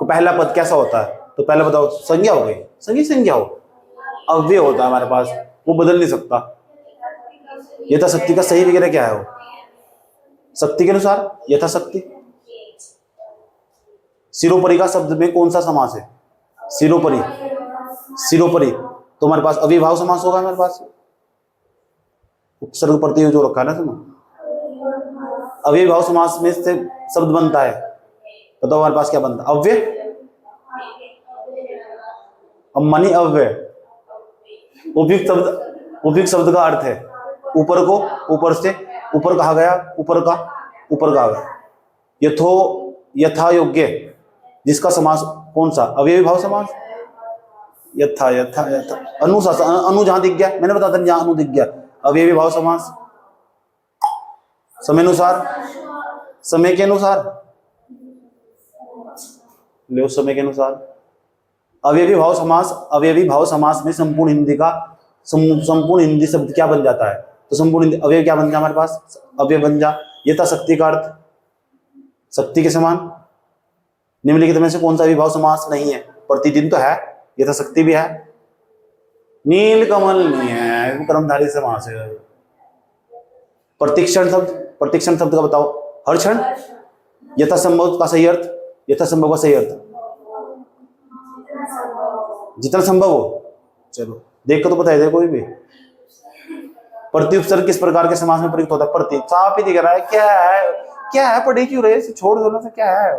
[SPEAKER 1] पहला पद कैसा होता है? तो पहले बताओ, संज्ञा हो गई, संज्ञा हो, अव्यय होता है हमारे पास, वो बदल नहीं सकता। यथाशक्ति का सही वगैरह क्या है? वो शक्ति के अनुसार यथाशक्ति। सिरोपरि का शब्द में कौन सा समास है? सिरोपरि, तो हमारे पास अवयवी भाव समास होगा। हमारे पास उपसर्ग प्रत्यय जो रखा है ना तुम्हें, अवयवी भाव समास में से शब्द बनता है। बताओ हमारे पास क्या बनता है? अव्यय, मानी अव्यय। उपयुक्त शब्द का अर्थ है ऊपर को, ऊपर से, ऊपर कहा गया, ऊपर कहा गया। यथा योग्य, जिसका समास कौन सा? अवयवी भाव समास। यथा यथा यथा अनु अनु जहां दिख गया, मैंने बताया था जहां अनु दिख गया, अवयवी भाव समास। समय अनुसार, समय के अनुसार ले, समय के अनुसार अवयवी भाव समास। अवयवी भाव समास में संपूर्ण हिंदी का संपूर्ण हिंदी शब्द क्या बन जाता है? तो संपूर्ण हिंदी अवयव क्या बन जाए हमारे पास? अवयव बन जा। यथा शक्ति का अर्थ शक्ति के समान। निम्नलिखित में से कौन सा विभाव समास नहीं है? प्रतिदिन तो है, यथा शक्ति भी है, नीलकमल नहीं है, वो कर्मधारय समास है। प्रतिक्षण शब्द, प्रतिक्षण शब्द का बताओ। हर क्षण। यथा संभव का सही अर्थ, यथा संभव का सही अर्थ जितना संभव हो। चलो देख कर तो बताइए दे कोई भी। प्रति उपसर्ग किस प्रकार के समास में प्रयुक्त होता है? प्रति साफ ही दिख रहा है, क्या है क्या है, पढ़े क्यों रहे, छोड़ दो ना, से क्या है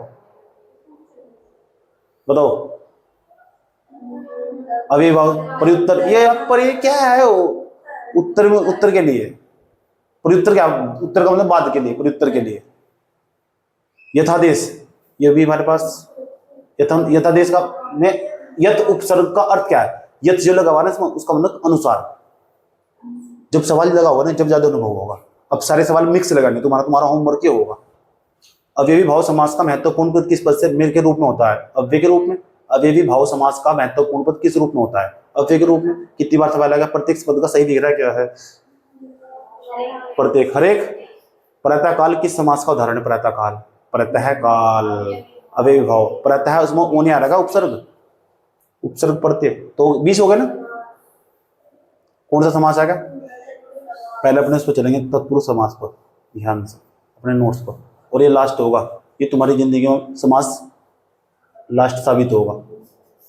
[SPEAKER 1] बताओ। अभी भाव प्रयुत्तर, ये पर ये क्या है? वो उत्तर में, उत्तर के लिए प्रयुत्तर, क्या उत्तर का मतलब बाद के लिए, प्रयुत्तर के लिए। यथादेश, ये भी हमारे पास यथादेश का में यथ उपसर्ग का अर्थ क्या है? यथ जो लगा हुआ ना इसमें, उसका मतलब अनुसार। जब सवाल लगा होगा ना, जब ज्यादा अनुभव होगा। अब सारे सवाल मिक्स लगाने, तुम्हारा होमवर्क ये होगा। अवयवी भाव समास का महत्वपूर्ण पद किस पद से मेल के रूप में होता है? अव्यय के रूप में। अवयवी भाव समास का महत्वपूर्ण पद किस रूप में होता है? अव्यय के रूप में। कितनी बार सवाल आएगा? प्रत्येक पद का सही दिख रहा है क्या है? प्रत्येक, हरेक। प्रातःकाल किस समास का उदाहरण है? प्रातःकाल, प्रातःकाल अवयवी भाव। प्रातः उसमें ओ नहीं आ रहा उपसर्ग, उपसर्ग प्रत्यय, तो 20 हो गए ना। कौन सा समास आएगा? पहले अपने उस पर चलेंगे, तत्पुरुष समास पर, ध्यान से अपने नोट्स पर। और ये लास्ट होगा, ये तुम्हारी जिंदगी में समास लास्ट साबित होगा।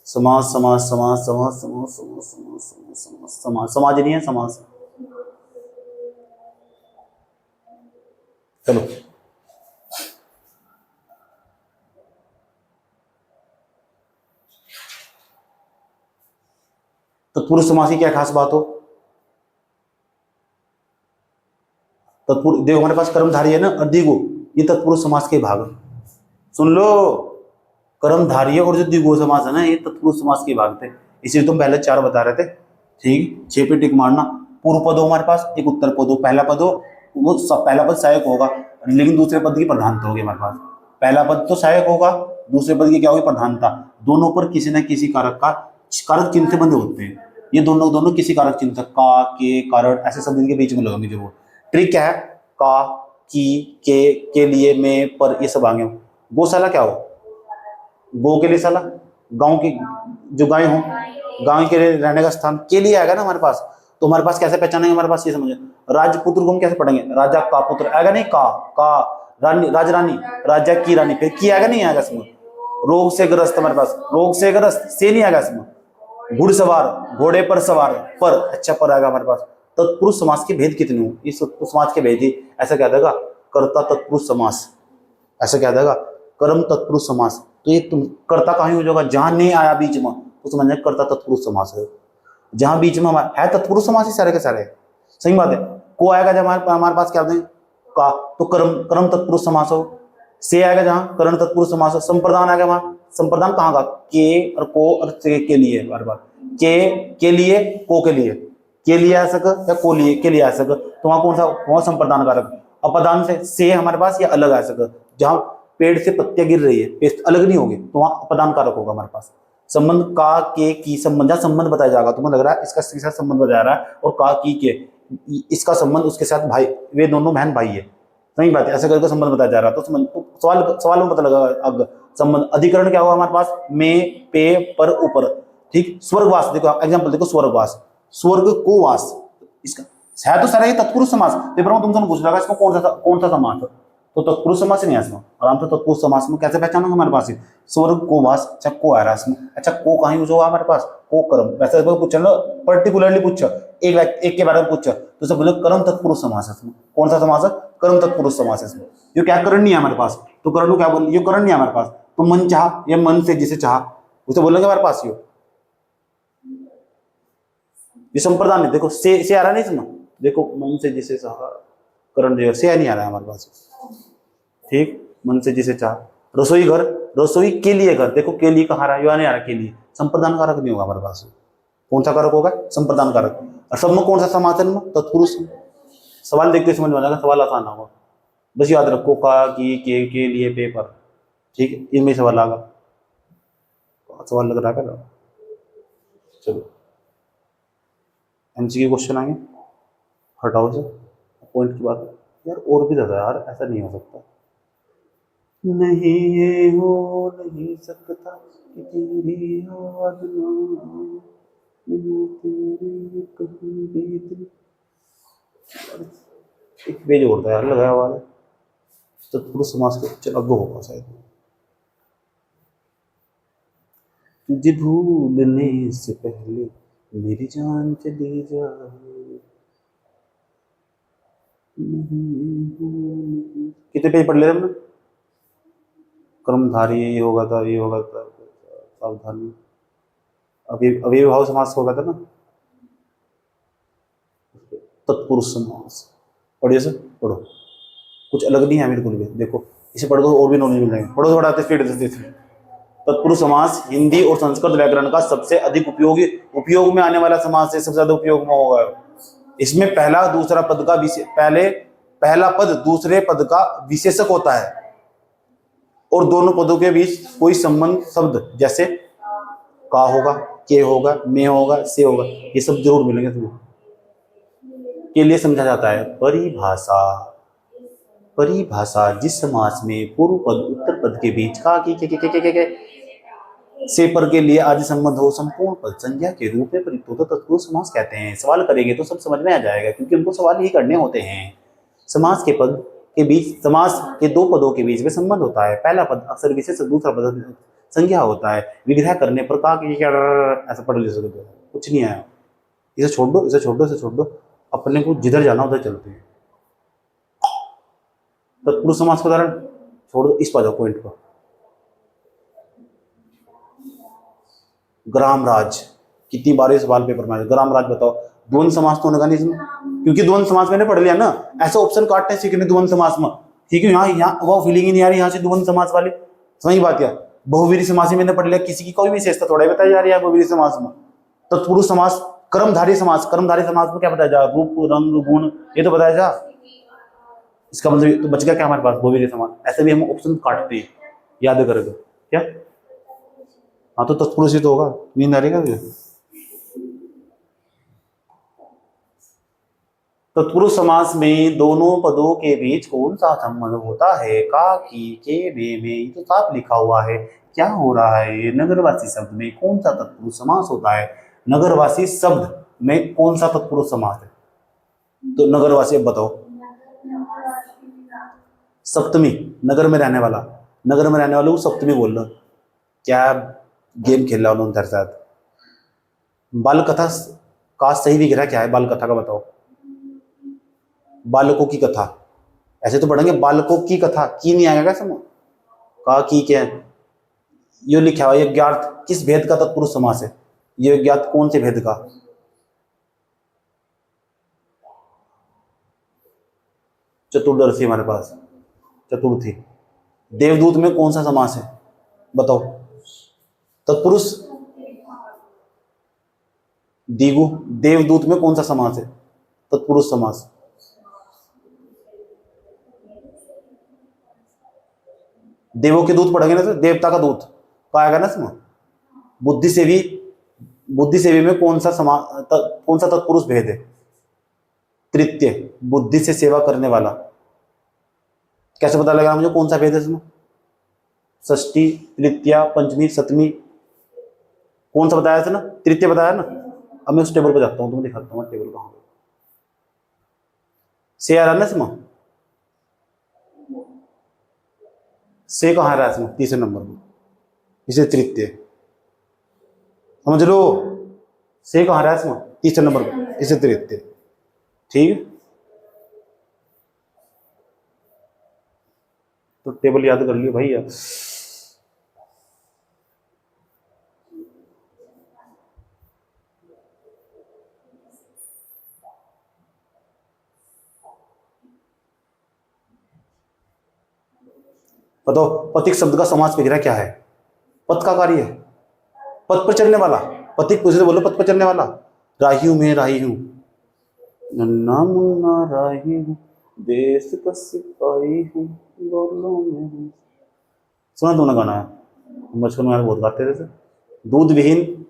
[SPEAKER 1] समास समास समास समास समास समास समास समास समास, समाज नहीं है समास। चलो तत्पुरुष समास की क्या खास बात हो? तत्पुरुष देखो, हमारे पास कर्मधारी है ना, द्विगु, ये तत्पुरुष समास के भाग। सुन लो, कर्मधारी और जो द्विगु समास है ना, ये तत्पुरुष समास के भाग थे। इसीलिए तुम पहले 4 बता रहे थे, ठीक। 6 पे टिक मारना। पूर्व पद हो हमारे पास, एक उत्तर पद हो। पहला पद हो वो सब, पहला पद सहायक होगा, लेकिन दूसरे पद की प्रधानता होगी हमारे पास। पहला पद तो सहायक होगा, दूसरे पद की क्या होगी? प्रधानता। दोनों पर किसी न किसी कारक का, कारक चिन्ह बंधे होते हैं। ये दोनों किसी कारक चिन्ह, का, के, कारण, ऐसे शब्द इनके बीच में लगाएंगे जरूर। ट्रिक क्या है? का, की, के लिए, में, पर, ये सब आगे। गौशाला क्या हो? गो के लिए शाला, गांव की जो गाय हो, गांव के लिए रहने का स्थान, के लिए आएगा ना हमारे पास। तो हमारे पास कैसे पहचानेंगे? हमारे पास ये समझे, राजपुत्र को हम कैसे पढ़ेंगे? राजा का पुत्र आएगा नहीं, का रानी, राजरानी, राजा की रानी, फिर की आएगा नहीं आएगा इसमें। रोग से ग्रस्त, हमारे पास रोग से ग्रस्त, से नहीं आएगा इसमें। घुड़सवार, घोड़े पर सवार, पर, अच्छा पर आएगा हमारे पास। तत्पुरुष समास के भेद कितने हो? इस समास के भेद ही ऐसा क्या देगा? कर्ता तत्पुरुष समास, ऐसा क्या देगा? कर्म तत्पुरुष समास। तो ये तुम कर्ता कहाँ हो जाएगा? जहां नहीं आया बीच में, तो समझना कर्ता तत्पुरुष समास है। जहां बीच में हमारा है तत्पुरुष समास ही सारे के सारे, सही बात है। को आएगा जब हमारे पास क्या दें? का, तो कर्म तत्पुरुष समास हो। से आएगा जहां, करण तत्पुरुष समास हो। संप्रदान आएगा वहां, संप्रदान कहाँ का? के और को और से के लिए, बार बार के लिए, को के लिए, के लिए आ सक या को लिए, के लिए आ सक, तो वहां कौन सा? वहां संप्रदान कारक। अपदान से हमारे पास ये अलग आ सक, जहां पेड़ से पत्तियां गिर रही है, पेड़ अलग नहीं होगी, तो वहां अपदान कारक होगा हमारे पास। संबंध का, के, की, संबंध, जहां संबंध बताया जाएगा, तुम्हें लग रहा है इसका इसके साथ संबंध बताया रहा है, और का, की, के, इसका संबंध उसके साथ भाई, वे दोनों बहन भाई है, सही बात है, ऐसे करके संबंध बताया जा रहा है। तो सवाल में पता लगा अब संबंध। अधिकरण क्या हुआ हमारे पास? में, पे, पर, ऊपर, ठीक। स्वर्गवास, देखो एग्जांपल देखो, स्वर्गवास, स्वर्ग को वास, इसका है तो सारा ये तत्पुरुष समास। पेपर में तुमसे पूछ लगा इसको कौन सा समास है, तो तत्पुरुष समास नहीं है इसमें। आराम से तत्पुरुष समास में कैसे पहचानोगे? हमारे पास स्वर्ग को वास, अच्छा को आ रहा है इसमें, अच्छा को कहाँ यूज होगा हमारे पास? को कर्म। वैसे पूछा ना, पर्टिकुलरली पूछा, एक के बारे में पूछा, तो सब बोले कर्म तत्पुरुष समास है इसमें। कौन सा समास है? कर्म तत्पुरुष समास है इसमें। ये क्या करण नहीं है हमारे पास, तो करण को क्या बोल, ये करण नहीं है हमारे पास, तो मन चाह, ये मन से जिसे चाह उसे बोलेंगे हमारे पास। ये संप्रदान है, देखो से आ रहा नहीं इसमें, देखो मन से जिसे चाह, करण जो से नहीं आ रहा है हमारे पास, ठीक। मन से जिसे चाह, रसोई घर, रसोई के लिए घर, देखो के लिए कहाँ रहा है, यहाँ नहीं आ रहा के लिए, संप्रदान कारक नहीं होगा हमारे पास। कौन सा कारक होगा? संप्रदान कारक। और सब में कौन सा समास है? तत्पुरुष। सवाल देखते समझ में आ जाएगा, सवाल आसान होगा। बस याद रखो का, की, के लिए, पेपर, ठीक है, इनमें सवाल आएगा। सवाल लग रहा है। चलो एमसीक्यू क्वेश्चन आएंगे, हटाओ से पॉइंट की बात यार, और भी ज्यादा यार, ऐसा नहीं हो सकता। नहीं ये हो नहीं सकता कि तेरी याद ना बिना तेरे कहीं भी दिल। एक पेज और था यार लगाया हुआ है, तत्पुरुष समास के। चल अब होगा शायद। तुझे भूलने से पहले मेरी जान चली जाए। कितने पेज पढ़ ले हमने? कर्मधारी ये होगा था, ये होगा था, सावधानी। अभी भाव समास होगा था ना, तत्पुरुष समास। पढ़िए सर, पढ़ो, कुछ अलग नहीं है बिल्कुल भी। देखो इसे पढ़ दो और भी नॉलेज मिल जाएंगे। पढ़ो थोड़ा स्पीड से। तत्पुरुष समास हिंदी और संस्कृत व्याकरण का सबसे अधिक उपयोग में आने वाला समास है, सबसे ज्यादा उपयोग में होगा। इसमें पहला दूसरा पद का पहला पद दूसरे पद का विशेषक होता है, और दोनों पदों के बीच कोई संबंध शब्द जैसे का होगा, के होगा, में होगा, से होगा, ये सब जरूर मिलेंगे तुम्हें। के लिए समझा जाता है परिभाषा। परिभाषा जिस समास में पूर्व पद उत्तर पद के बीच का के से पर के लिए आदि संबंध हो, संपूर्ण पद संज्ञा के रूप में प्रयुक्त होता तत्पुरुष समास कहते हैं। सवाल करेंगे तो सब समझ में आ जाएगा, क्योंकि उनको सवाल ही करने होते हैं। समास के पद के बीच, समास के दो पदों के बीच में संबंध होता है। पहला पद अक्सर विशेष, दूसरा पद संज्ञा होता है। विग्रह करने पर का ऐसा पढ़ ले सकते हो, कुछ नहीं आया। इसे छोड़ दो, इसे छोड़ दो, इसे छोड़ दो, अपने को जिधर जाना उधर चलते हैं। तत्पुरुष समास का उदाहरण छोड़ दो, इस पर जाओ पॉइंट पर। ग्राम राज, कितनी बार इस सवाल पेपर में ग्राम राज बताओ। द्वंद्व समास तो होगा नहीं इसमें, क्योंकि द्वंद्व समास मैंने पढ़ लिया ना। ऐसा ऑप्शन काटते हैं सीखने द्वंद्व समास में, ठीक है। यहाँ वो फीलिंग ही नहीं आ रही यहाँ से द्वंद्व समास वाली, सही बात क्या। बहुवीरी समास मैंने पढ़ लिया, किसी की कोई विशेषता थोड़ा ही बताई जा रही है बहुवीरी समास में। तत्पुरुष समास, कर्मधारी समास, कर्मधारी समास में क्या बताया जा, रूप रंग गुण, ये तो बताया जा। इसका मतलब तो बच गया क्या हमारे पास, बहुवीरी समास। ऐसे भी हम ऑप्शन काटते हैं, याद करोगे क्या। हाँ तो तत्पुरुष ही तो होगा, नींद आ रही है। तत्पुरुष समास में दोनों पदों के बीच कौन सा संबंध होता है, का, की, के, में तो साफ लिखा हुआ है। क्या हो रहा है, नगरवासी शब्द में कौन सा तत्पुरुष समास होता है। नगरवासी शब्द में कौन सा तत्पुरुष समास है, तो नगरवासी अब बताओ। सप्तमी, नगर में रहने वाला, नगर में रहने वाले को सप्तमी बोल रहा। क्या गेम खेल रहा उन्होंने साथ। बाल कथा का सही विग्रह क्या है, बाल कथा का बताओ। बालकों की कथा, ऐसे तो पढ़ेंगे बालकों की कथा, की नहीं आएगा समझ का, की क्या है। ये लिखा हुआ यज्ञार्थ किस भेद का तत्पुरुष समास है, ये यज्ञार्थ कौन से भेद का। चतुर्दशी हमारे पास, चतुर्थी। देवदूत में कौन सा समास है बताओ, तत्पुरुष। दिगु, देवदूत में कौन सा समास है, तत्पुरुष समास। देवों के दूत पढ़ेंगे ना तो देवता का दूत का आएगा ना इसमें। बुद्धि सेवी, बुद्धि सेवी में कौन सा कौन सा तत्पुरुष भेद है, तृतीय, बुद्धि से सेवा करने वाला। कैसे पता लगा मुझे कौन सा भेद है इसमें, षष्ठी, तृतीया, पंचमी, सप्तमी, कौन सा बताया था ना, तृतीय बताया ना। अब मैं उस टेबल पर जाता हूँ, तुम्हें दिखाता हूँ टेबल कहाँ पे। से आ रहा ना इसमें, से कहाँ रहा है इसमें, तीसरे नंबर पर, इसे तृतीय समझ लो। से कहाँ रहा है इसमें, तीसरे नंबर पर, इसे तृतीय, ठीक है। तो टेबल याद कर लियो भैया। बताओ पथिक शब्द का समास विग्रह क्या है? पथ का कार्य है, पथ पर चलने वाला। पथिक पूछे तो बोलो पथ पर चलने वाला। राही हूं मैं राही हूं, नन्ना मुन्ना राही हूं, देश का सिपाही हूं, बोलो मैं। सुना तुमने गाना है? बचपन में बहुत गाते थे। दूध विहीन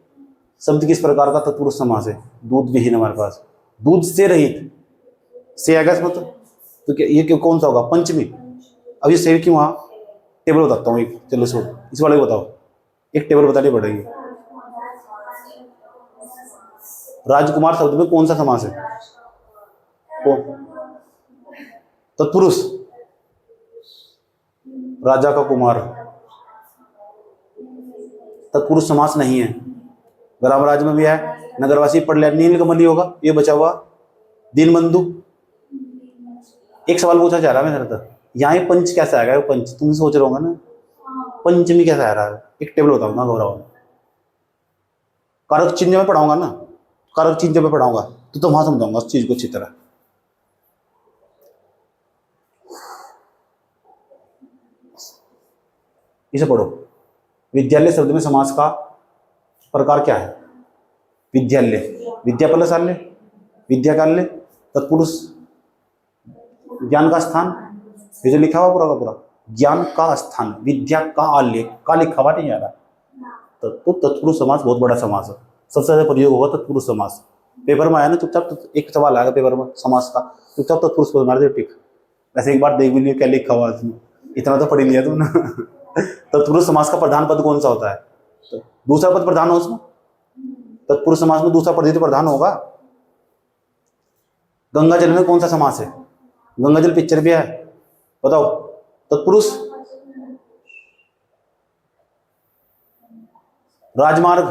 [SPEAKER 1] शब्द किस प्रकार का तत्पुरुष समास है? दूध विहीन हमारे पास, दूध से रहित, से आएगा इसमें तो क्या ये क्यों कौन सा होगा? पंचमी। अब ये से क्यों वहां? टेबल बताता हूँ एक, चलो सो इस वाले को बताओ, एक टेबल बतानी पड़ेगी। राजकुमार शब्द में कौन सा समास है? तत्पुरुष, राजा का कुमार, तत्पुरुष समास नहीं है। ग्राम राज्य में भी है, नगरवासी पढ़ लिया, नीलकमली होगा, ये बचा हुआ दीनबंधु। एक सवाल पूछा जा रहा है मेरे, यहाँ ये पंच कैसे आएगा? पंच तुम सोच रहे होगा ना, पंचमी कैसे आ रहा है? एक टेबल बताऊंगा, घबराओ। कारक चिन्ह में पढ़ाऊंगा ना, कारक चिन्ह में पढ़ाऊंगा तो वहां समझाऊंगा उस चीज को अच्छी तरह। इसे पढ़ो। विद्यालय शब्द में समास का प्रकार क्या है? विद्यालय, विद्या प्लस आल्य, विद्या का आल्य, तत्पुरुष, ज्ञान का स्थान, ये जो लिखा हुआ पूरा का पूरा, ज्ञान का स्थान, विद्या का आल्य, का लिखा हुआ नहीं आ रहा। तो तत्पुरुष समास बहुत बड़ा समास है, सबसे ज्यादा प्रयोग होगा तत्पुरुष समास। पेपर में आया ना चुपचाप, तो एक सवाल आएगा पेपर में समास का, चुपचाप तत्पुरुष को मार दे टिक। वैसे एक बार देख भी लियो क्या लिखा हुआ इसमें, इतना तो पढ़ लिया तुमने। तत्पुरुष समास का प्रधान पद कौन सा होता है? तो दूसरा पद प्रधान हो उसमें, तत्पुरुष समास में दूसरा पद तो प्रधान होगा। गंगा जल में कौन सा समास है? गंगा जल पिक्चर भी है, बताओ। तत्पुरुष, राजमार्ग,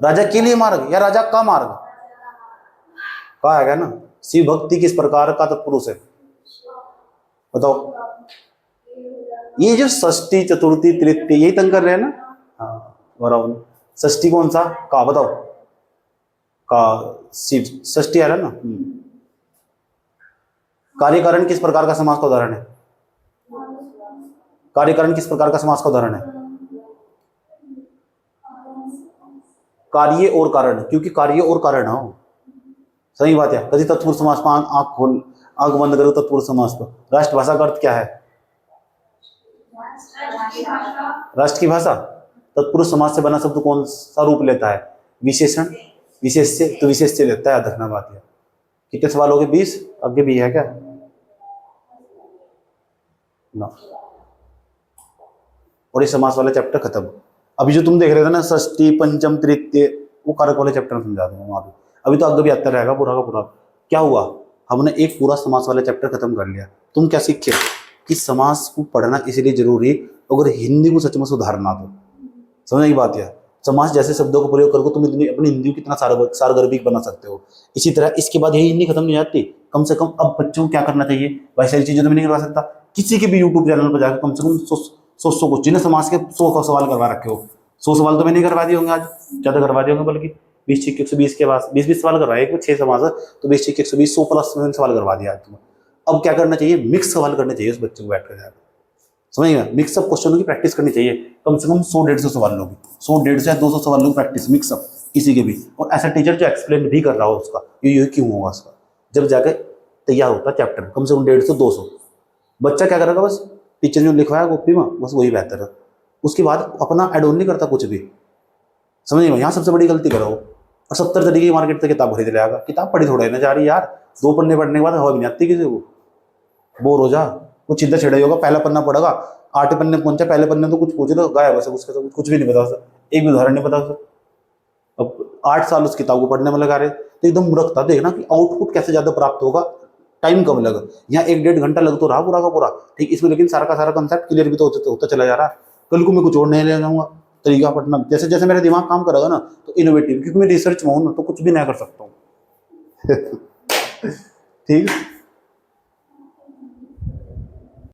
[SPEAKER 1] राजा के लिए मार्ग या राजा का मार्ग? कहा है ना, शिव भक्ति किस प्रकार का तत्पुरुष है? बताओ। ये जो षष्ठी चतुर्थी तृतीय यही तंग कर रहे हैं ना। हाँ बराबर। षष्ठी कौन सा? का बताओ। का शिव, षष्ठी आ रहा है ना। कार्यकारण किस प्रकार का समास का उदाहरण है? कार्यकारण किस प्रकार का समास का उदाहरण है? कार्य और कारण, क्योंकि कार्य और कारण हो, सही बात है। कभी तत्पुरुष समास पर आंख खोल, आंख बंद करो तत्पुरुष समास पर। राष्ट्रभाषा का अर्थ क्या है? राष्ट्र की भाषा। तत्पुरुष समास से बना शब्द कौन सा रूप लेता है? विशेषण, विशेष्य, तो विशेष्य लेता है। देखना बात है। कितने सवाल हो गए? 20। आगे भी है क्या ना? और ये समास वाला चैप्टर खत्म। अभी जो तुम देख रहे थे ना षष्ठी पंचम तृतीय, वो कारक वाले चैप्टर में समझा दूंगा वहां पे। अभी तो आगे भी आता रहेगा पूरा का पूरा। क्या हुआ, हमने एक पूरा समास वाला चैप्टर खत्म कर लिया। तुम क्या सीखे कि समास को पढ़ना इसलिए जरूरी, अगर हिंदी को सच में सुधारना तो समझने की बात है। समास जैसे शब्दों का प्रयोग करके तुम इतनी अपनी हिंदी को कितना सारगर्भिक बना सकते हो। इसी तरह इसके बाद यही हिंदी खत्म नहीं जाती, कम से कम अब बच्चों को क्या करना चाहिए, वैसे सारी चीजें तो मैं नहीं करवा सकता। किसी के भी यूट्यूब चैनल पर जाकर कम से कम 100 को, जिन्हें समास के 100 सवाल करवा रखे हो, 100 सवाल तो मैंने करवा दिए होंगे, आज ज्यादा करवा दिए होंगे, बल्कि 20-120 के पास 20 सवाल करवाए, 6 समास है तो 20-120 100 प्लस सवाल करवा दिया आज तुम्हें। अब क्या करना चाहिए, मिक्स सवाल करने चाहिए उस बच्चे को बैठ कर जाकर, समझ गए। मिक्सअप क्वेश्चनों की प्रैक्टिस करनी चाहिए, कम से कम 100-150 सवालों की, 100-150 या 200 सवालों की प्रैक्टिस मिक्सअप किसी के भी। और ऐसा टीचर जो एक्सप्लेन भी कर रहा हो उसका ये क्यों होगा उसका, जब जाके तैयार होता है चैप्टर, कम से कम 150-200। बच्चा क्या करेगा, बस टीचर जो लिखवाया कॉपी में बस वही बेहतर है, उसके बाद अपना एड ऑन नहीं करता कुछ भी, समझ गए। यहाँ सबसे बड़ी गलती करो। और 70 तरीके की मार्केट से किताब खरीद ले आएगा, किताब पढ़ी थोड़ा ना जा रही यार, 2 पन्ने पढ़ने के बाद हवा भी नहीं आती किसी को, बोर हो जा, कुछ सीधा छिड़ा होगा, पहला पन्ना पढ़ेगा, 8 पन्ने पहुंचा, पहले पन्ने तो कुछ पूछ लो गायब, बस उसके तो कुछ भी नहीं पता सर, एक भी उदाहरण नहीं पता सर। अब 8 साल उस किताब को पढ़ने में लगा रहे तो एकदम मूर्खता। देखना कि आउटपुट कैसे ज्यादा प्राप्त होगा, टाइम कम लगा। यहाँ 1-1.5 घंटा लग तो रहा पूरा का पूरा, ठीक, इसमें लेकिन सारा का सारा कंसेप्ट क्लियर भी तो होता चला जा रहा है। कल को मैं कुछ और नहीं ले जाऊंगा तरीका पढ़ना, जैसे जैसे मेरा दिमाग काम करेगा ना तो इनोवेटिव, क्योंकि मैं रिसर्च में हूँ ना तो कुछ भी नया कर सकता हूँ। ठीक।